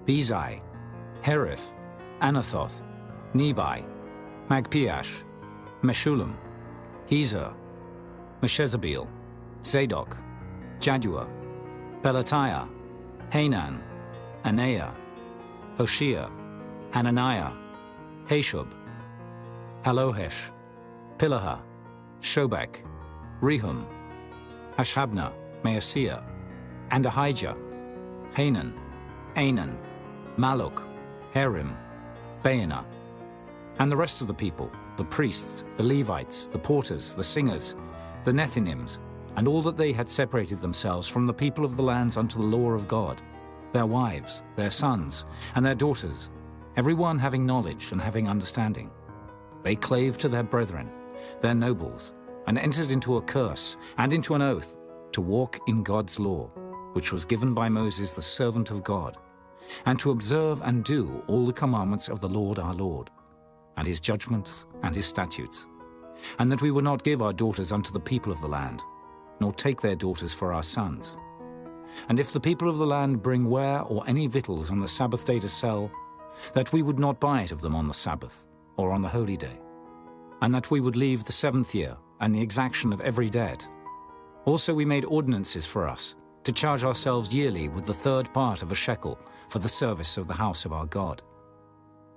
Bezai, Herif, Anathoth, Nebai, Magpiash, Meshullam, Hezer, Meshezabeel, Zadok, Jaddua, Pelatiah, Hanan, Anaiah, Hoshea, Hananiah, Hashub, Halohesh, Pilaha, Shobek, Rehum, Hashabnah, Maaseiah, and Ahijah, Hanan, Anan, Maluk, Harim, Baanah, and the rest of the people, the priests, the Levites, the porters, the singers, the Nethinims, and all that they had separated themselves from the people of the lands unto the law of God, their wives, their sons, and their daughters, every one having knowledge and having understanding. They clave to their brethren, their nobles, and entered into a curse and into an oath to walk in God's law, which was given by Moses the servant of God, and to observe and do all the commandments of the Lord our Lord, and his judgments and his statutes, and that we would not give our daughters unto the people of the land, nor take their daughters for our sons. And if the people of the land bring ware or any victuals on the Sabbath day to sell, that we would not buy it of them on the Sabbath, or on the holy day, and that we would leave the 7th year and the exaction of every debt. Also we made ordinances for us, to charge ourselves yearly with the 3rd part of a shekel for the service of the house of our God,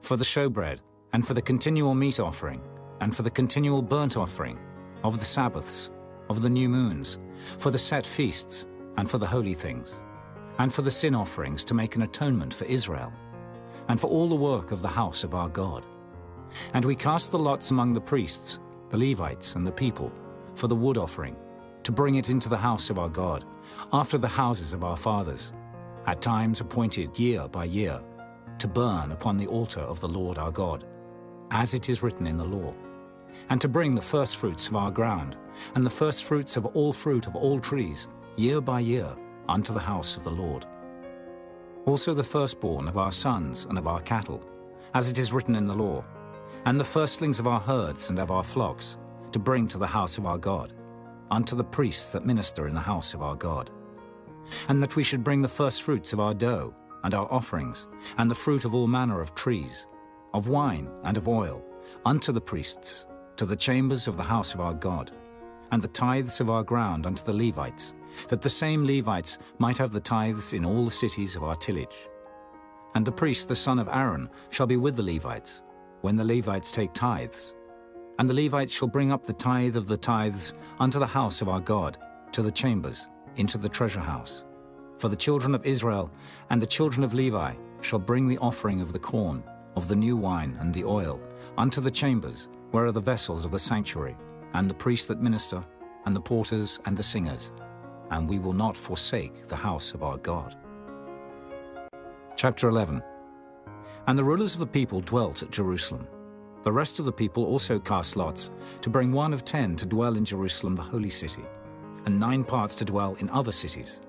for the showbread, and for the continual meat offering, and for the continual burnt offering, of the Sabbaths, of the new moons, for the set feasts, and for the holy things, and for the sin offerings to make an atonement for Israel, and for all the work of the house of our God. And we cast the lots among the priests, the Levites, and the people, for the wood offering, to bring it into the house of our God, after the houses of our fathers, at times appointed year by year, to burn upon the altar of the Lord our God, as it is written in the law, and to bring the firstfruits of our ground, and the firstfruits of all fruit of all trees, year by year, unto the house of the Lord. Also the firstborn of our sons and of our cattle, as it is written in the law, and the firstlings of our herds and of our flocks, to bring to the house of our God, unto the priests that minister in the house of our God. And that we should bring the firstfruits of our dough, and our offerings, and the fruit of all manner of trees, of wine and of oil, unto the priests, to the chambers of the house of our God, and the tithes of our ground unto the Levites, that the same Levites might have the tithes in all the cities of our tillage. And the priest, the son of Aaron, shall be with the Levites, when the Levites take tithes. And the Levites shall bring up the tithe of the tithes unto the house of our God, to the chambers, into the treasure house. For the children of Israel and the children of Levi shall bring the offering of the corn, of the new wine and the oil, unto the chambers, where are the vessels of the sanctuary, and the priests that minister, and the porters and the singers. And we will not forsake the house of our God. Chapter 11. And the rulers of the people dwelt at Jerusalem. The rest of the people also cast lots, to bring 1 of 10 to dwell in Jerusalem the holy city, and 9 parts to dwell in other cities.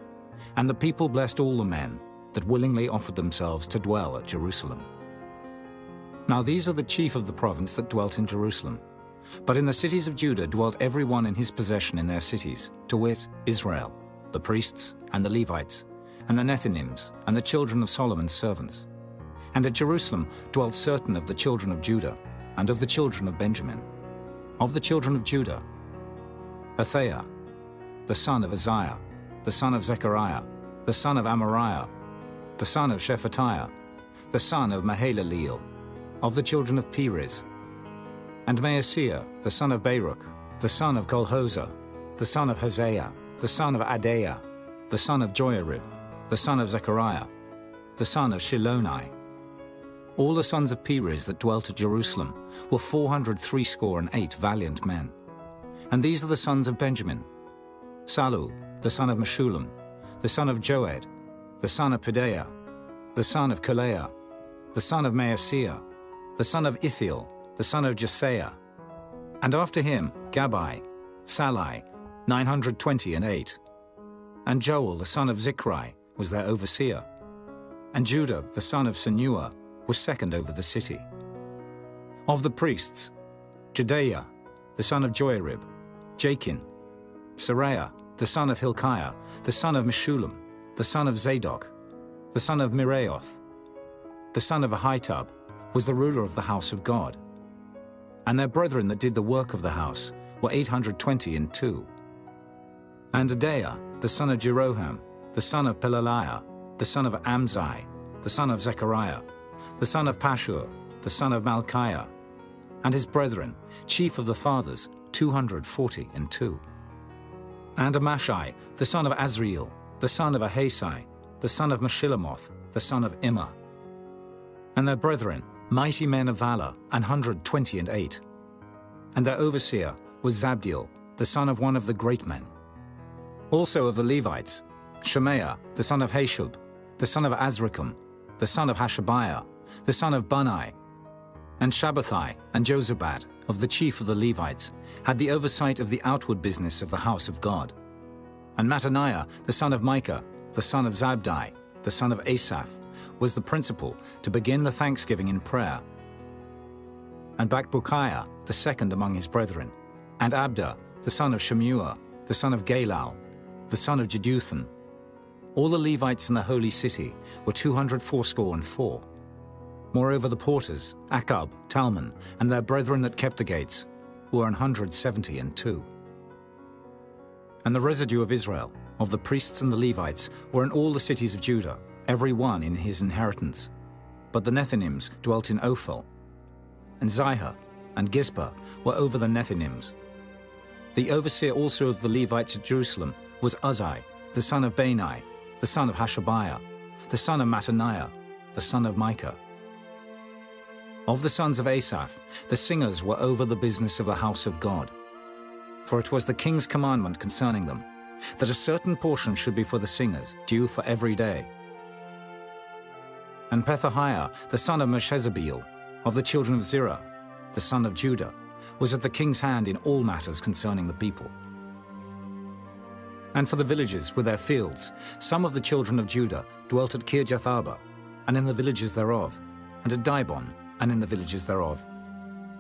And the people blessed all the men that willingly offered themselves to dwell at Jerusalem. Now these are the chief of the province that dwelt in Jerusalem. But in the cities of Judah dwelt every one in his possession in their cities, to wit, Israel, the priests and the Levites, and the Nethinims, and the children of Solomon's servants. And at Jerusalem dwelt certain of the children of Judah, and of the children of Benjamin. Of the children of Judah, Athaiah, the son of Uzziah, the son of Zechariah, the son of Amariah, the son of Shephatiah, the son of Mahalaleel, of the children of Perez, and Maaseiah, the son of Baruch, the son of Kolhozah, the son of Hosea, the son of Adaiah, the son of Joiarib, the son of Zechariah, the son of Shiloni. All the sons of Perez that dwelt at Jerusalem were 468 valiant men. And these are the sons of Benjamin: Salu, the son of Meshullam, the son of Joed, the son of Pedaiah, the son of Kaleah, the son of Maaseiah, the son of Ithiel, the son of Jesaiah. And after him, Gabai, Salai, 928. And Joel, the son of Zichri, was their overseer. And Judah, the son of Senua, was second over the city. Of the priests, Jedaiah, the son of Joiarib, Jachin, Seraiah, the son of Hilkiah, the son of Meshullam, the son of Zadok, the son of Miraioth, the son of Ahitub, was the ruler of the house of God. And their brethren that did the work of the house were 822. And Adaiah, the son of Jeroham, the son of Pelaliah, the son of Amzai, the son of Zechariah, the son of Pashur, the son of Malchiah, and his brethren, chief of the fathers, 242. And Amashai, the son of Azriel, the son of Ahasai, the son of Meshillamoth, the son of Immer. And their brethren, mighty men of valor, 128. And their overseer was Zabdiel, the son of one of the great men. Also of the Levites, Shemaiah, the son of Hashub, the son of Azrikam, the son of Hashabiah, the son of Bunai, and Shabbathai and Jozabad, of the chief of the Levites, had the oversight of the outward business of the house of God. And Mattaniah, the son of Micah, the son of Zabdi, the son of Asaph, was the principal to begin the thanksgiving in prayer. And Bakbukiah, the second among his brethren, and Abda, the son of Shemua, the son of Galal, the son of Jeduthun. All the Levites in the holy city were 284. Moreover, the porters, Akab, Talmon, and their brethren that kept the gates, were 172. And the residue of Israel, of the priests and the Levites, were in all the cities of Judah, every one in his inheritance. But the Nethinims dwelt in Ophel, and Zihah and Gizpah were over the Nethinims. The overseer also of the Levites at Jerusalem was Uzzi, the son of Bani, the son of Hashabiah, the son of Mattaniah, the son of Micah. Of the sons of Asaph, the singers were over the business of the house of God. For it was the king's commandment concerning them, that a certain portion should be for the singers, due for every day. And Pethahiah, the son of Meshezabeel, of the children of Zerah, the son of Judah, was at the king's hand in all matters concerning the people. And for the villages with their fields, some of the children of Judah dwelt at Kirjath-arba, and in the villages thereof, and at Dibon, and in the villages thereof,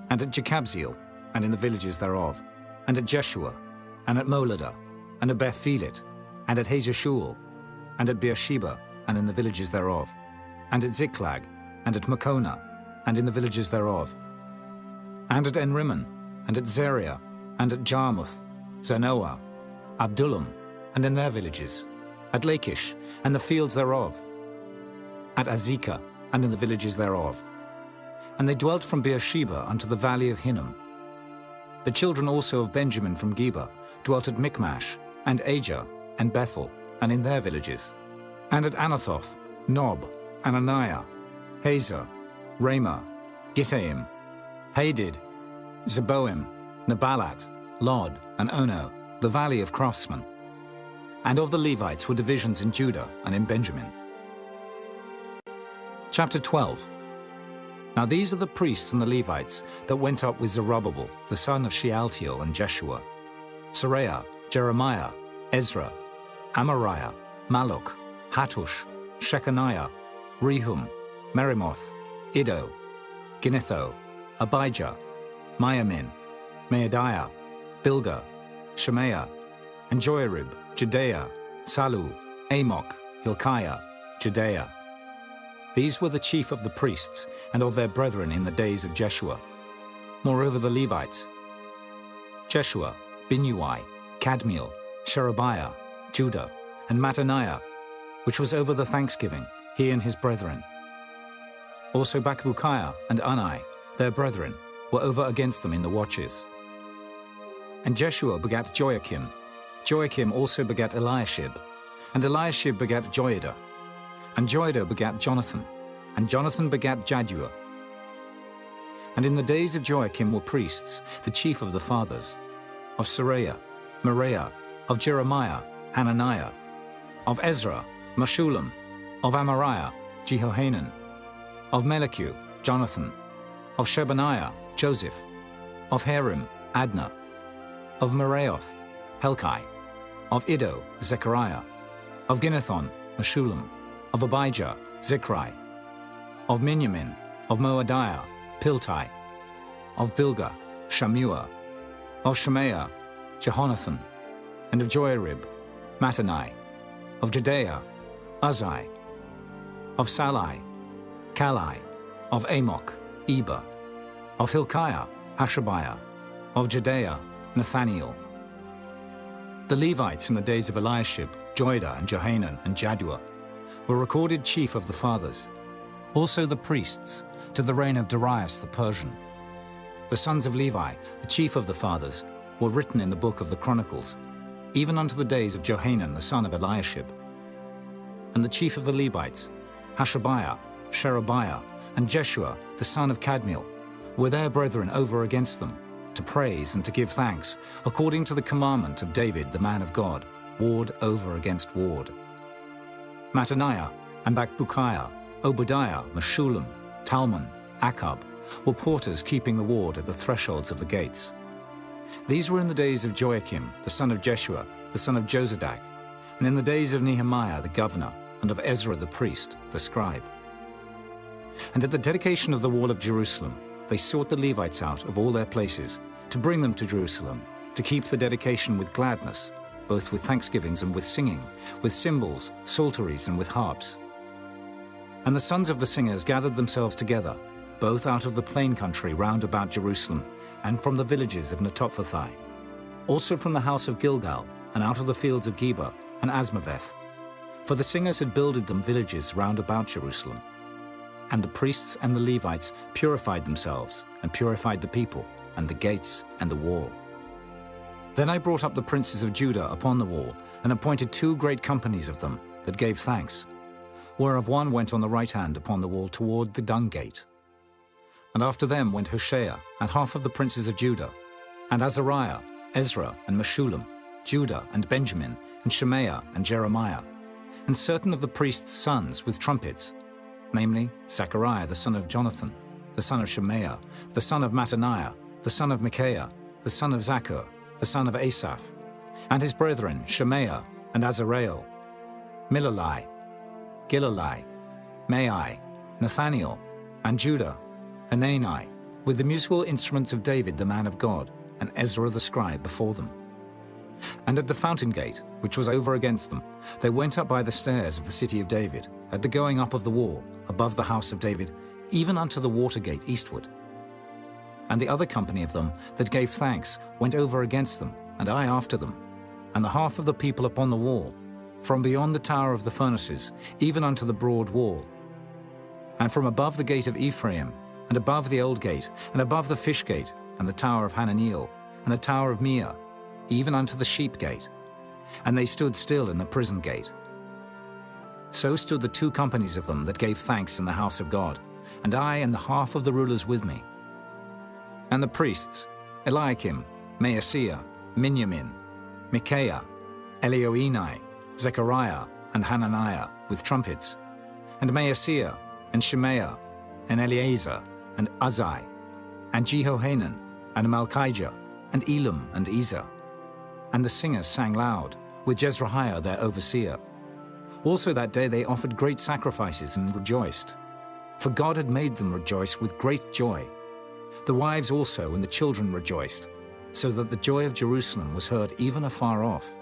and at Jekabzeel, and in the villages thereof, and at Jeshua, and at Moladah, and at Beth-Phelet, and at Hazeshul, and at Beersheba, and in the villages thereof, and at Ziklag, and at Makona, and in the villages thereof, and at Enrimmon, and at Zeriah, and at Jarmuth, Zanoah, Abdullam, and in their villages, at Lachish, and the fields thereof, at Azekah, and in the villages thereof. And they dwelt from Beersheba unto the valley of Hinnom. The children also of Benjamin from Geba dwelt at Michmash, and Ajah, and Bethel, and in their villages, and at Anathoth, Nob, Ananiah, Hazor, Ramah, Gittaim, Hadid, Zeboim, Nebalat, Lod, and Ono, the valley of craftsmen. And of the Levites were divisions in Judah and in Benjamin. Chapter 12. Now these are the priests and the Levites that went up with Zerubbabel, the son of Shealtiel, and Jeshua, Seraiah, Jeremiah, Ezra, Amariah, Malluch, Hattush, Shechaniah, Rehum, Merimoth, Iddo, Ginnetho, Abijah, Miamin, Maadiah, Bilgah, Shemaiah, and Joiarib, Jedaiah, Salu, Amok, Hilkiah, Judea. These were the chief of the priests and of their brethren in the days of Jeshua. Moreover the Levites, Jeshua, Binnui, Kadmiel, Sherebiah, Judah, and Mattaniah, which was over the thanksgiving, he and his brethren. Also Bakbukiah and Unai, their brethren, were over against them in the watches. And Jeshua begat Joachim. Joachim also begat Eliashib. And Eliashib begat Joiada. And Joiada begat Jonathan. And Jonathan begat Jaddua. And in the days of Joachim were priests, the chief of the fathers, of Seraiah, Moriah, of Jeremiah, Hananiah, of Ezra, Meshullam, of Amariah, Jehohanan, of Melichu, Jonathan, of Shebaniah, Joseph, of Harim, Adna, of Meraioth, Helkai, of Iddo, Zechariah, of Ginnethon, Meshullam, of Abijah, Zichri, of Miniamin, of Moadiah, Piltai, of Bilgah, Shammua, of Shemaiah, Jehonathan, and of Joarib, Mattanai, of Judea, Uzai, of Salai, Kalai, of Amok, Eber, of Hilkiah, Hashabiah, of Judea, Nathaniel. The Levites in the days of Eliashib, Joiada, and Johanan, and Jaddua were recorded chief of the fathers. Also the priests, to the reign of Darius the Persian. The sons of Levi, the chief of the fathers, were written in the book of the Chronicles, even unto the days of Johanan the son of Eliashib. And the chief of the Levites, Hashabiah, Sherebiah, and Jeshua the son of Kadmiel, were their brethren over against them, to praise and to give thanks, according to the commandment of David the man of God, ward over against ward. Mattaniah and Bakbukiah, Obadiah, Meshullam, Talmon, Akab, were porters keeping the ward at the thresholds of the gates. These were in the days of Joachim, the son of Jeshua, the son of Jozadak, and in the days of Nehemiah the governor, and of Ezra the priest, the scribe. And at the dedication of the wall of Jerusalem, they sought the Levites out of all their places, to bring them to Jerusalem, to keep the dedication with gladness, both with thanksgivings and with singing, with cymbals, psalteries, and with harps. And the sons of the singers gathered themselves together, both out of the plain country round about Jerusalem, and from the villages of Netophathi, also from the house of Gilgal, and out of the fields of Geba and Asmaveth. For the singers had builded them villages round about Jerusalem. And the priests and the Levites purified themselves, and purified the people, and the gates, and the wall. Then I brought up the princes of Judah upon the wall, and appointed 2 great companies of them that gave thanks, whereof one went on the right hand upon the wall toward the dung gate. And after them went Hoshea, and half of the princes of Judah, and Azariah, Ezra, and Meshullam, Judah, and Benjamin, and Shemaiah, and Jeremiah, and certain of the priests' sons with trumpets, namely Zechariah the son of Jonathan, the son of Shemaiah, the son of Mattaniah, the son of Micaiah, the son of Zaccur, the son of Asaph, and his brethren Shemaiah and Azareel, Milalai, Gilalai, Maai, Nathaniel, and Judah, Hanani, with the musical instruments of David the man of God, and Ezra the scribe before them. And at the fountain gate, which was over against them, they went up by the stairs of the city of David, at the going up of the wall, above the house of David, even unto the water gate eastward. And the other company of them that gave thanks went over against them, and I after them, and the half of the people upon the wall, from beyond the tower of the furnaces, even unto the broad wall. And from above the gate of Ephraim, and above the old gate, and above the fish gate, and the tower of Hananiel, and the tower of Meah, even unto the sheep gate. And they stood still in the prison gate. So stood the 2 companies of them that gave thanks in the house of God, and I and the half of the rulers with me. And the priests, Eliakim, Maaseiah, Miniamin, Micaiah, Elioenai, Zechariah, and Hananiah, with trumpets, and Maaseiah, and Shemaiah, and Eleazar, and Uzai, and Jehohanan, and Malchijah, and Elam, and Ezer. And the singers sang loud, with Jezrahiah their overseer. Also that day they offered great sacrifices and rejoiced, for God had made them rejoice with great joy. The wives also and the children rejoiced, so that the joy of Jerusalem was heard even afar off.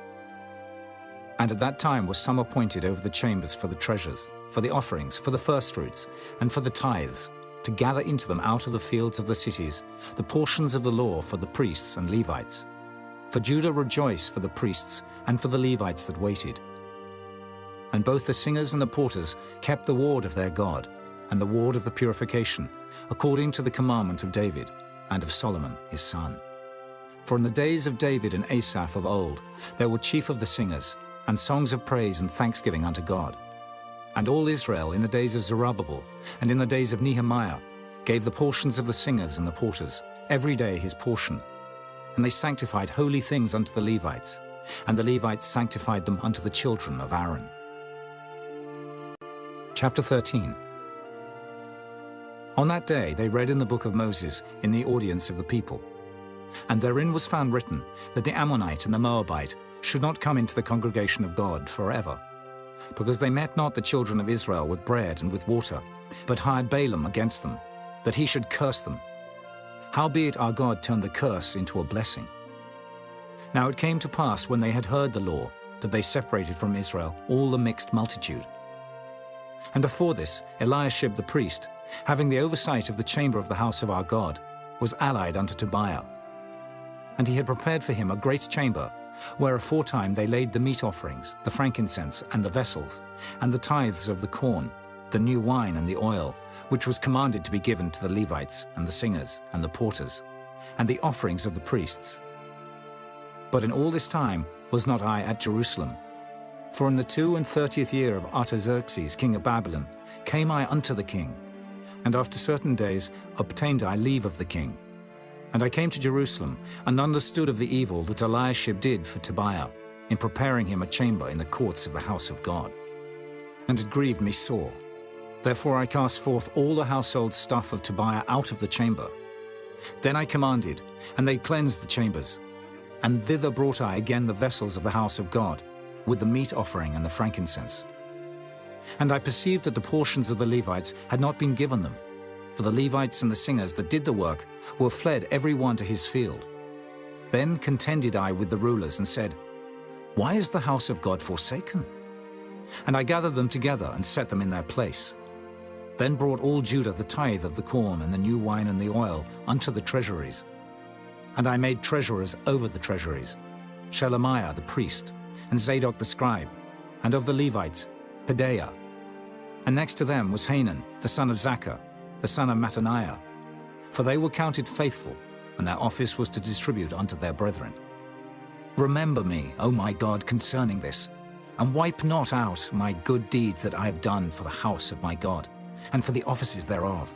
And at that time were some appointed over the chambers for the treasures, for the offerings, for the firstfruits, and for the tithes, to gather into them out of the fields of the cities the portions of the law for the priests and Levites. For Judah rejoiced for the priests and for the Levites that waited. And both the singers and the porters kept the ward of their God, and the ward of the purification, according to the commandment of David, and of Solomon his son. For in the days of David and Asaph of old, there were chief of the singers, and songs of praise and thanksgiving unto God. And all Israel in the days of Zerubbabel, and in the days of Nehemiah, gave the portions of the singers and the porters, every day his portion. And they sanctified holy things unto the Levites, and the Levites sanctified them unto the children of Aaron. Chapter 13. On that day they read in the book of Moses in the audience of the people. And therein was found written that the Ammonite and the Moabite should not come into the congregation of God forever, because they met not the children of Israel with bread and with water, but hired Balaam against them, that he should curse them. Howbeit our God turned the curse into a blessing. Now it came to pass, when they had heard the law, that they separated from Israel all the mixed multitude. And before this, Eliashib the priest, having the oversight of the chamber of the house of our God, was allied unto Tobiah. And he had prepared for him a great chamber, where aforetime they laid the meat offerings, the frankincense, and the vessels, and the tithes of the corn, the new wine and the oil, which was commanded to be given to the Levites, and the singers, and the porters, and the offerings of the priests. But in all this time was not I at Jerusalem. For in the 32nd year of Artaxerxes king of Babylon came I unto the king, and after certain days obtained I leave of the king. And I came to Jerusalem, and understood of the evil that Eliashib did for Tobiah, in preparing him a chamber in the courts of the house of God. And it grieved me sore. Therefore I cast forth all the household stuff of Tobiah out of the chamber. Then I commanded, and they cleansed the chambers. And thither brought I again the vessels of the house of God, with the meat offering and the frankincense. And I perceived that the portions of the Levites had not been given them, for the Levites and the singers that did the work were fled every one to his field. Then contended I with the rulers and said, Why is the house of God forsaken? And I gathered them together and set them in their place. Then brought all Judah the tithe of the corn and the new wine and the oil unto the treasuries. And I made treasurers over the treasuries, Shelemiah the priest, and Zadok the scribe, and of the Levites, Pedaiah. And next to them was Hanan, the son of Zaccur, the son of Mattaniah, for they were counted faithful, and their office was to distribute unto their brethren. Remember me, O my God, concerning this, and wipe not out my good deeds that I have done for the house of my God, and for the offices thereof.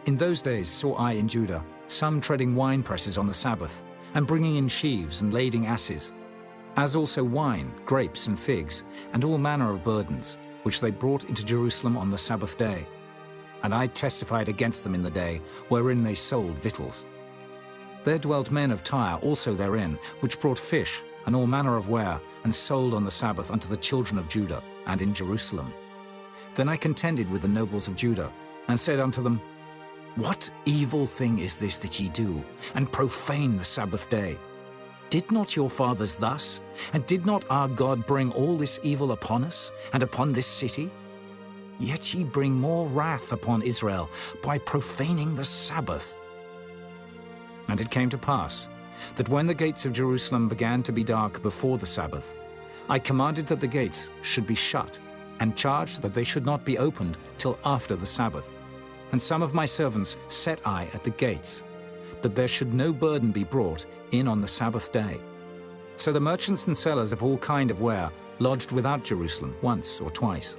In those days saw I in Judah some treading wine presses on the Sabbath, and bringing in sheaves and lading asses, as also wine, grapes, and figs, and all manner of burdens, which they brought into Jerusalem on the Sabbath day. And I testified against them in the day wherein they sold victuals. There dwelt men of Tyre also therein, which brought fish and all manner of ware, and sold on the Sabbath unto the children of Judah, and in Jerusalem. Then I contended with the nobles of Judah, and said unto them, What evil thing is this that ye do, and profane the Sabbath day? Did not your fathers thus? And did not our God bring all this evil upon us, and upon this city? Yet ye bring more wrath upon Israel by profaning the Sabbath. And it came to pass, that when the gates of Jerusalem began to be dark before the Sabbath, I commanded that the gates should be shut, and charged that they should not be opened till after the Sabbath. And some of my servants set I at the gates, that there should no burden be brought in on the Sabbath day. So the merchants and sellers of all kind of ware lodged without Jerusalem once or twice.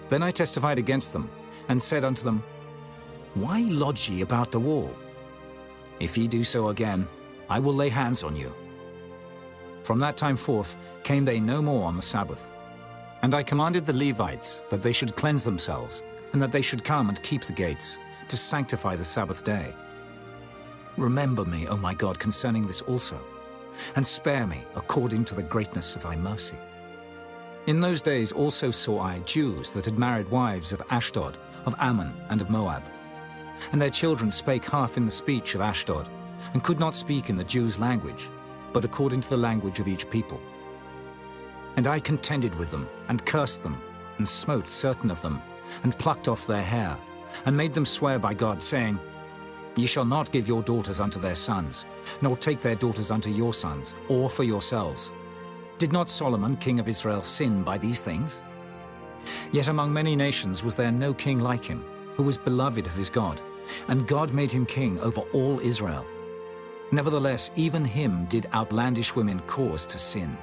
Then I testified against them, and said unto them, Why lodge ye about the wall? If ye do so again, I will lay hands on you. From that time forth came they no more on the Sabbath. And I commanded the Levites that they should cleanse themselves, and that they should come and keep the gates, to sanctify the Sabbath day. Remember me, O my God, concerning this also, and spare me according to the greatness of thy mercy. In those days also saw I Jews that had married wives of Ashdod, of Ammon, and of Moab. And their children spake half in the speech of Ashdod, and could not speak in the Jews' language, but according to the language of each people. And I contended with them, and cursed them, and smote certain of them, and plucked off their hair, and made them swear by God, saying, Ye shall not give your daughters unto their sons, nor take their daughters unto your sons, or for yourselves. Did not Solomon, king of Israel, sin by these things? Yet among many nations was there no king like him, who was beloved of his God, and God made him king over all Israel. Nevertheless, even him did outlandish women cause to sin.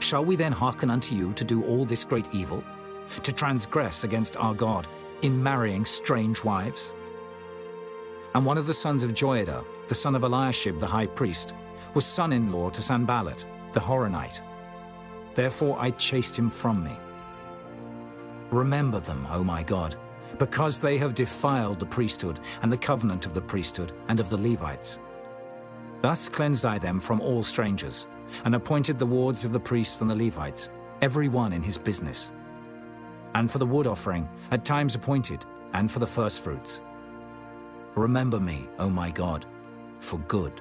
Shall we then hearken unto you to do all this great evil, to transgress against our God in marrying strange wives? And one of the sons of Joiada, the son of Eliashib the high priest, was son-in-law to Sanballat, the Horonite. Therefore I chased him from me. Remember them, O my God, because they have defiled the priesthood and the covenant of the priesthood and of the Levites. Thus cleansed I them from all strangers, and appointed the wards of the priests and the Levites, every one in his business. And for the wood offering, at times appointed, and for the firstfruits. Remember me, O my God, for good.